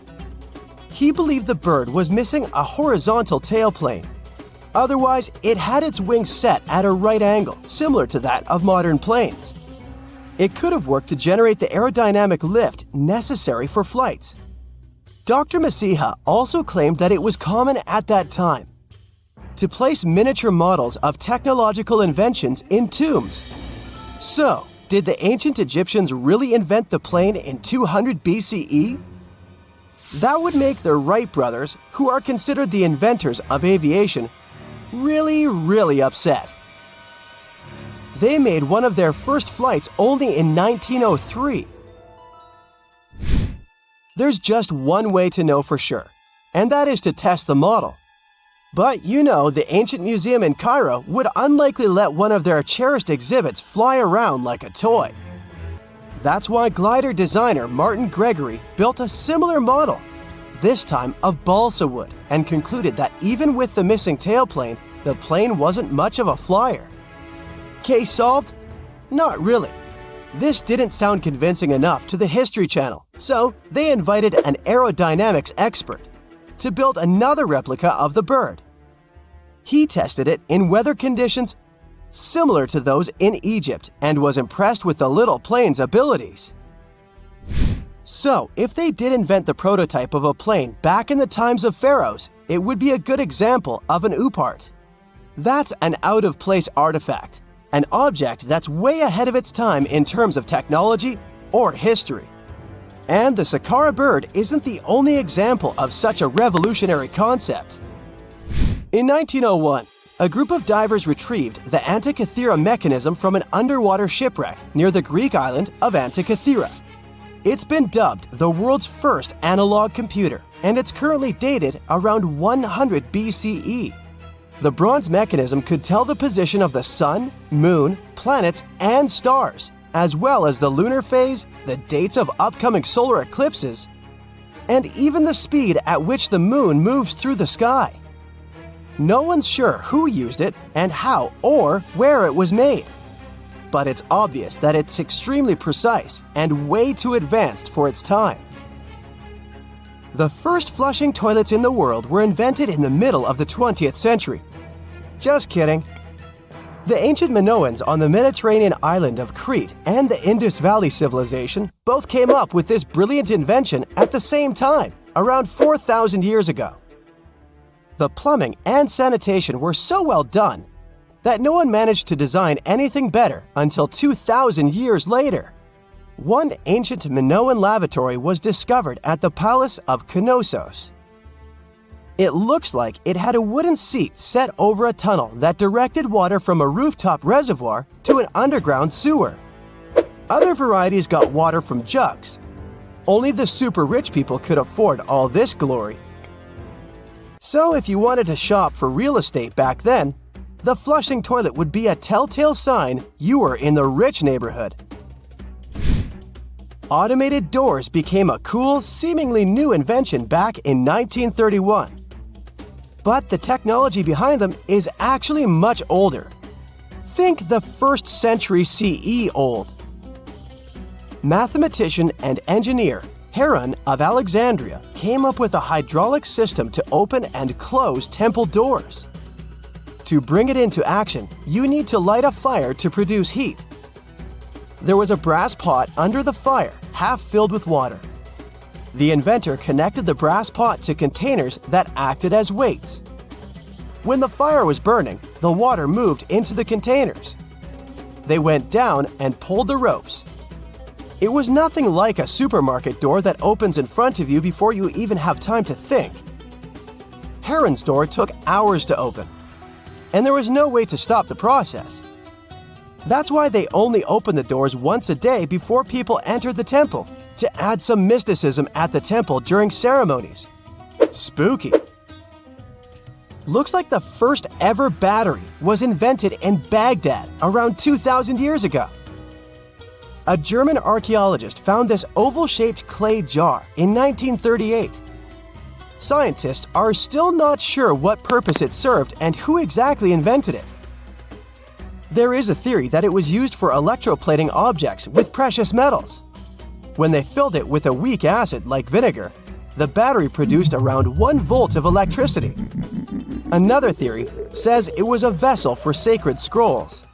He believed the bird was missing a horizontal tailplane. Otherwise, it had its wings set at a right angle, similar to that of modern planes. It could have worked to generate the aerodynamic lift necessary for flights. Dr. Masiha also claimed that it was common at that time to place miniature models of technological inventions in tombs. So, did the ancient Egyptians really invent the plane in 200 BCE? That would make the Wright brothers, who are considered the inventors of aviation, really upset. They made one of their first flights only in 1903. There's just one way to know for sure, and that is to test the model. But you know, the ancient museum in Cairo would unlikely let one of their cherished exhibits fly around like a toy. That's why glider designer Martin Gregory built a similar model, this time of balsa wood, and concluded that even with the missing tailplane, the plane wasn't much of a flyer. Case solved? Not really. This didn't sound convincing enough to the History Channel, so they invited an aerodynamics expert to build another replica of the bird. He tested it in weather conditions similar to those in Egypt and was impressed with the little plane's abilities. So, if they did invent the prototype of a plane back in the times of pharaohs, it would be a good example of an oupart. That's an out-of-place artifact, an object that's way ahead of its time in terms of technology or history. And the Saqqara bird isn't the only example of such a revolutionary concept. In 1901, a group of divers retrieved the Antikythera mechanism from an underwater shipwreck near the Greek island of Antikythera. It's been dubbed the world's first analog computer, and it's currently dated around 100 BCE. The bronze mechanism could tell the position of the sun, moon, planets, and stars, as well as the lunar phase, the dates of upcoming solar eclipses, and even the speed at which the moon moves through the sky. No one's sure who used it and how or where it was made, but it's obvious that it's extremely precise and way too advanced for its time. The first flushing toilets in the world were invented in the middle of the 20th century. Just kidding. The ancient Minoans on the Mediterranean island of Crete and the Indus Valley civilization both came up with this brilliant invention at the same time, around 4,000 years ago. The plumbing and sanitation were so well done that no one managed to design anything better until 2,000 years later. One ancient Minoan lavatory was discovered at the Palace of Knossos. It looks like it had a wooden seat set over a tunnel that directed water from a rooftop reservoir to an underground sewer. Other varieties got water from jugs. Only the super rich people could afford all this glory. So if you wanted to shop for real estate back then, the flushing toilet would be a telltale sign you were in the rich neighborhood. Automated doors became a cool, seemingly new invention back in 1931. But the technology behind them is actually much older. Think the 1st century CE old. Mathematician and engineer Heron of Alexandria came up with a hydraulic system to open and close temple doors. To bring it into action, you need to light a fire to produce heat. There was a brass pot under the fire, half filled with water. The inventor connected the brass pot to containers that acted as weights. When the fire was burning, the water moved into the containers. They went down and pulled the ropes. It was nothing like a supermarket door that opens in front of you before you even have time to think. Heron's door took hours to open, and there was no way to stop the process. That's why they only opened the doors once a day before people entered the temple, to add some mysticism at the temple during ceremonies. Spooky. Looks like the first ever battery was invented in Baghdad around 2,000 years ago. A German archaeologist found this oval-shaped clay jar in 1938. Scientists are still not sure what purpose it served and who exactly invented it. There is a theory that it was used for electroplating objects with precious metals. When they filled it with a weak acid like vinegar, the battery produced around 1 volt of electricity. Another theory says it was a vessel for sacred scrolls.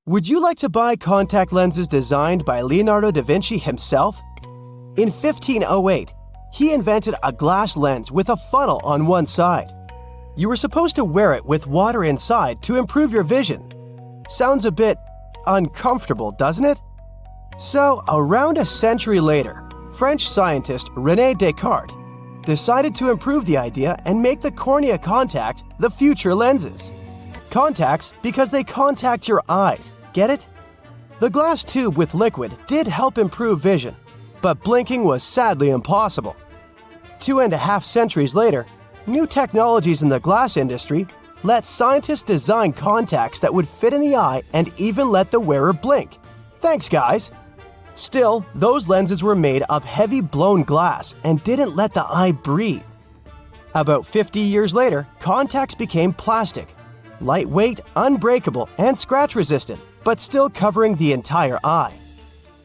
Would you like to buy contact lenses designed by Leonardo da Vinci himself? In 1508, he invented a glass lens with a funnel on one side. You were supposed to wear it with water inside to improve your vision. Sounds a bit uncomfortable, doesn't it? So, around a century later, French scientist René Descartes decided to improve the idea and make the cornea contact the future lenses. Contacts because they contact your eyes, get it? The glass tube with liquid did help improve vision, but blinking was sadly impossible. 2.5 centuries later, new technologies in the glass industry let scientists design contacts that would fit in the eye and even let the wearer blink. Thanks, guys! Still, those lenses were made of heavy blown glass and didn't let the eye breathe. About 50 years later, contacts became plastic, lightweight, unbreakable, and scratch-resistant, but still covering the entire eye.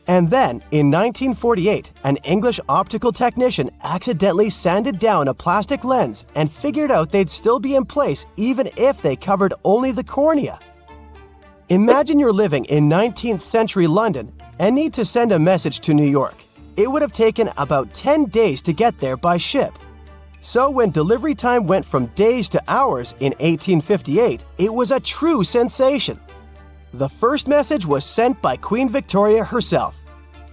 And then, in 1948, an English optical technician accidentally sanded down a plastic lens and figured out they'd still be in place even if they covered only the cornea. Imagine you're living in 19th century London and need to send a message to New York. It would have taken about 10 days to get there by ship. So when delivery time went from days to hours in 1858, it was a true sensation. The first message was sent by Queen Victoria herself.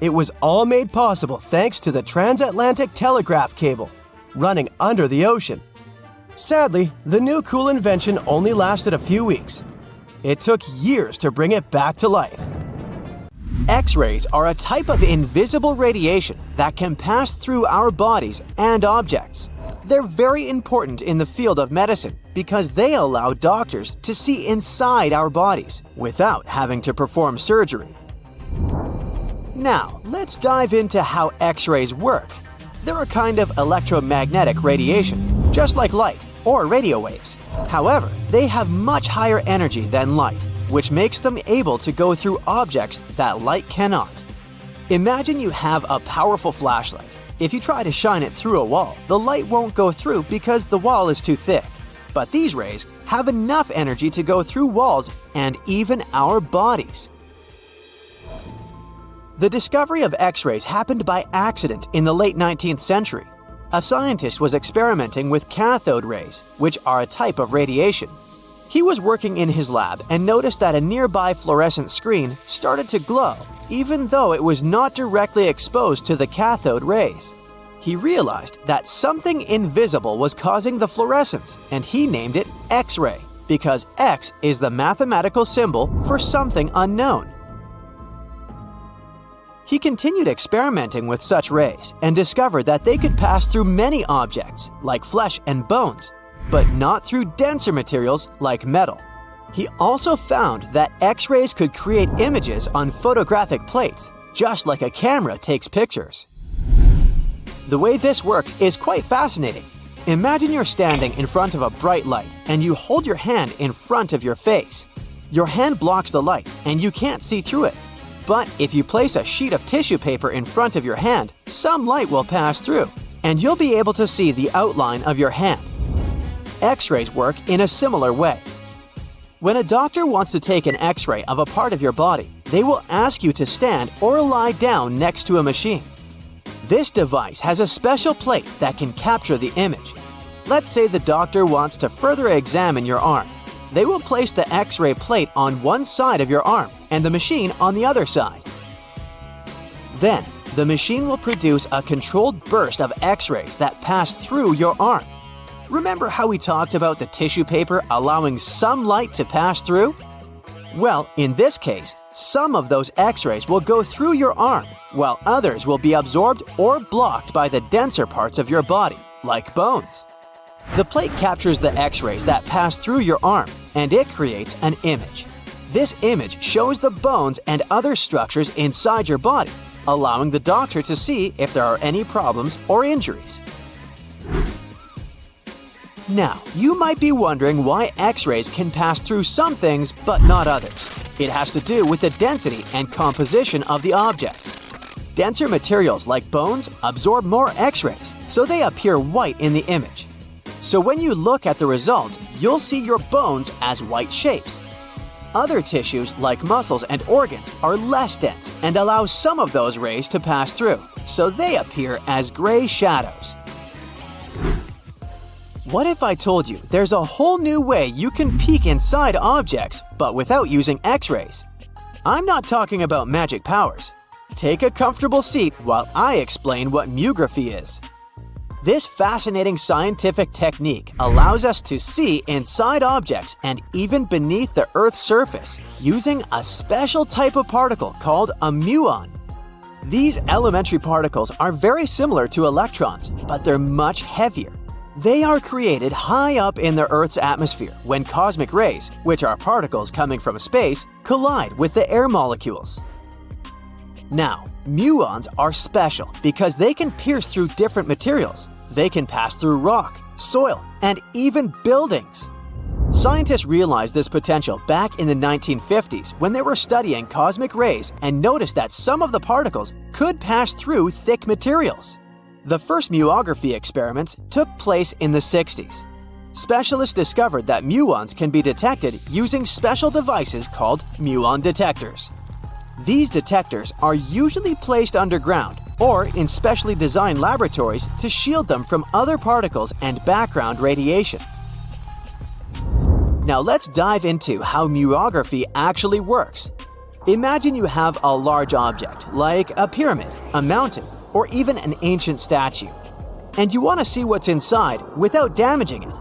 It was all made possible thanks to the transatlantic telegraph cable, running under the ocean. Sadly, the new cool invention only lasted a few weeks. It took years to bring it back to life. X-rays are a type of invisible radiation that can pass through our bodies and objects. They're very important in the field of medicine because they allow doctors to see inside our bodies without having to perform surgery. Now, let's dive into how X-rays work. They're a kind of electromagnetic radiation, just like light or radio waves. However, they have much higher energy than light, which makes them able to go through objects that light cannot. Imagine you have a powerful flashlight. If you try to shine it through a wall, the light won't go through because the wall is too thick. But these rays have enough energy to go through walls and even our bodies. The discovery of X-rays happened by accident in the late 19th century. A scientist was experimenting with cathode rays, which are a type of radiation. He was working in his lab and noticed that a nearby fluorescent screen started to glow, even though it was not directly exposed to the cathode rays. He realized that something invisible was causing the fluorescence, and he named it X-ray, because X is the mathematical symbol for something unknown. He continued experimenting with such rays and discovered that they could pass through many objects, like flesh and bones, but not through denser materials like metal. He also found that X-rays could create images on photographic plates, just like a camera takes pictures. The way this works is quite fascinating. Imagine you're standing in front of a bright light and you hold your hand in front of your face. Your hand blocks the light and you can't see through it. But if you place a sheet of tissue paper in front of your hand, some light will pass through, and you'll be able to see the outline of your hand. X-rays work in a similar way. When a doctor wants to take an X-ray of a part of your body, they will ask you to stand or lie down next to a machine. This device has a special plate that can capture the image. Let's say the doctor wants to further examine your arm. They will place the X-ray plate on one side of your arm and the machine on the other side. Then, the machine will produce a controlled burst of X-rays that pass through your arm. Remember how we talked about the tissue paper allowing some light to pass through? Well, in this case, some of those X-rays will go through your arm, while others will be absorbed or blocked by the denser parts of your body, like bones. The plate captures the X-rays that pass through your arm, and it creates an image. This image shows the bones and other structures inside your body, allowing the doctor to see if there are any problems or injuries. Now, you might be wondering why X-rays can pass through some things but not others. It has to do with the density and composition of the objects. Denser materials like bones absorb more X-rays, so they appear white in the image. So when you look at the result, you'll see your bones as white shapes. Other tissues like muscles and organs are less dense and allow some of those rays to pass through, so they appear as gray shadows. What if I told you there's a whole new way you can peek inside objects, but without using X-rays? I'm not talking about magic powers. Take a comfortable seat while I explain what myography is. This fascinating scientific technique allows us to see inside objects and even beneath the Earth's surface using a special type of particle called a muon. These elementary particles are very similar to electrons, but they're much heavier. They are created high up in the Earth's atmosphere when cosmic rays, which are particles coming from space, collide with the air molecules. Now, muons are special because they can pierce through different materials. They can pass through rock, soil, and even buildings. Scientists realized this potential back in the 1950s when they were studying cosmic rays and noticed that some of the particles could pass through thick materials. The first muography experiments took place in the 60s. Specialists discovered that muons can be detected using special devices called muon detectors. These detectors are usually placed underground or in specially designed laboratories to shield them from other particles and background radiation. Now let's dive into how muography actually works. Imagine you have a large object, like a pyramid, a mountain, or even an ancient statue, and you want to see what's inside without damaging it.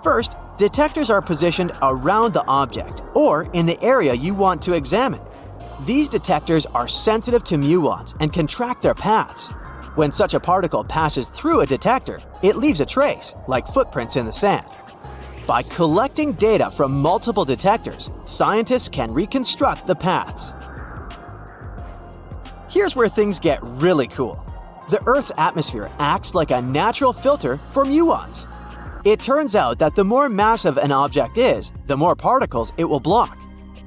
First, detectors are positioned around the object or in the area you want to examine. These detectors are sensitive to muons and can track their paths. When such a particle passes through a detector, it leaves a trace, like footprints in the sand. By collecting data from multiple detectors, scientists can reconstruct the paths. Here's where things get really cool. The Earth's atmosphere acts like a natural filter for muons. It turns out that the more massive an object is, the more particles it will block.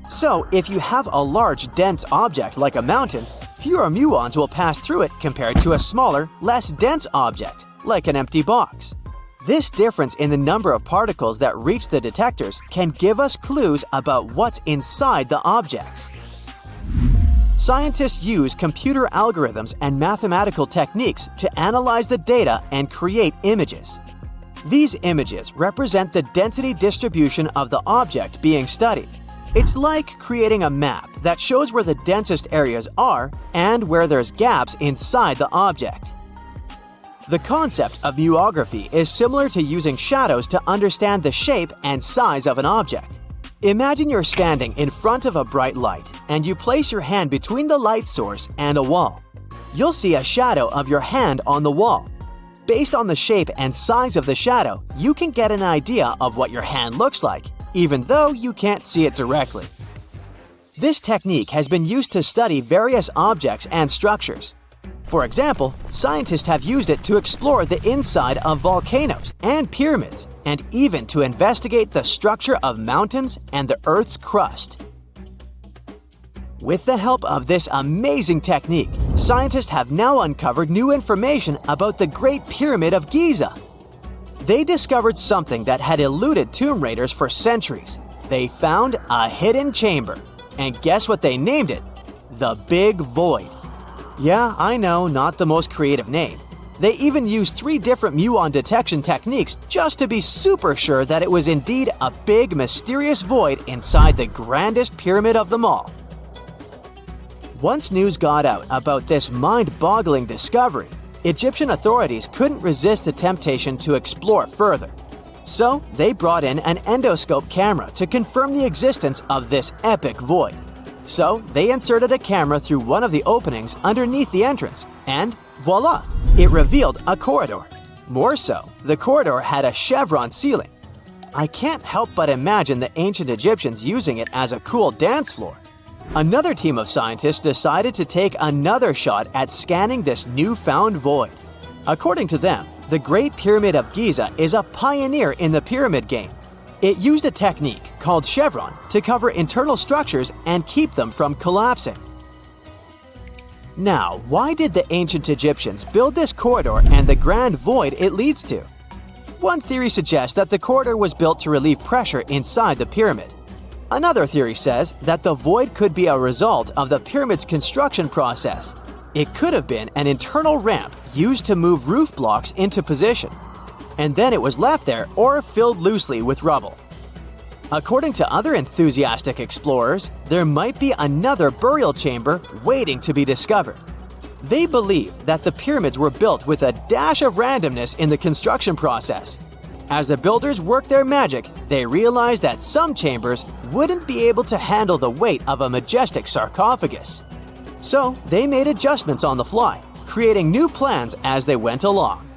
So, if you have a large, dense object like a mountain, fewer muons will pass through it compared to a smaller, less dense object, like an empty box. This difference in the number of particles that reach the detectors can give us clues about what's inside the objects. Scientists use computer algorithms and mathematical techniques to analyze the data and create images. These images represent the density distribution of the object being studied. It's like creating a map that shows where the densest areas are and where there's gaps inside the object. The concept of muography is similar to using shadows to understand the shape and size of an object. Imagine you're standing in front of a bright light and you place your hand between the light source and a wall. You'll see a shadow of your hand on the wall. Based on the shape and size of the shadow, you can get an idea of what your hand looks like, even though you can't see it directly. This technique has been used to study various objects and structures. For example, scientists have used it to explore the inside of volcanoes and pyramids, and even to investigate the structure of mountains and the Earth's crust. With the help of this amazing technique, scientists have now uncovered new information about the Great Pyramid of Giza. They discovered something that had eluded tomb raiders for centuries. They found a hidden chamber. And guess what they named it? The Big Void. Yeah, I know, not the most creative name. They even used 3 different muon detection techniques just to be super sure that it was indeed a big, mysterious void inside the grandest pyramid of them all. Once news got out about this mind-boggling discovery, Egyptian authorities couldn't resist the temptation to explore further. So, they brought in an endoscope camera to confirm the existence of this epic void. So, they inserted a camera through one of the openings underneath the entrance, and voila! It revealed a corridor. More so, the corridor had a chevron ceiling. I can't help but imagine the ancient Egyptians using it as a cool dance floor. Another team of scientists decided to take another shot at scanning this newfound void. According to them, the Great Pyramid of Giza is a pioneer in the pyramid game. It used a technique called chevron to cover internal structures and keep them from collapsing. Now, why did the ancient Egyptians build this corridor and the grand void it leads to? One theory suggests that the corridor was built to relieve pressure inside the pyramid. Another theory says that the void could be a result of the pyramid's construction process. It could have been an internal ramp used to move roof blocks into position, and then it was left there or filled loosely with rubble. According to other enthusiastic explorers, there might be another burial chamber waiting to be discovered. They believe that the pyramids were built with a dash of randomness in the construction process. As the builders worked their magic, they realized that some chambers wouldn't be able to handle the weight of a majestic sarcophagus. So they made adjustments on the fly, creating new plans as they went along.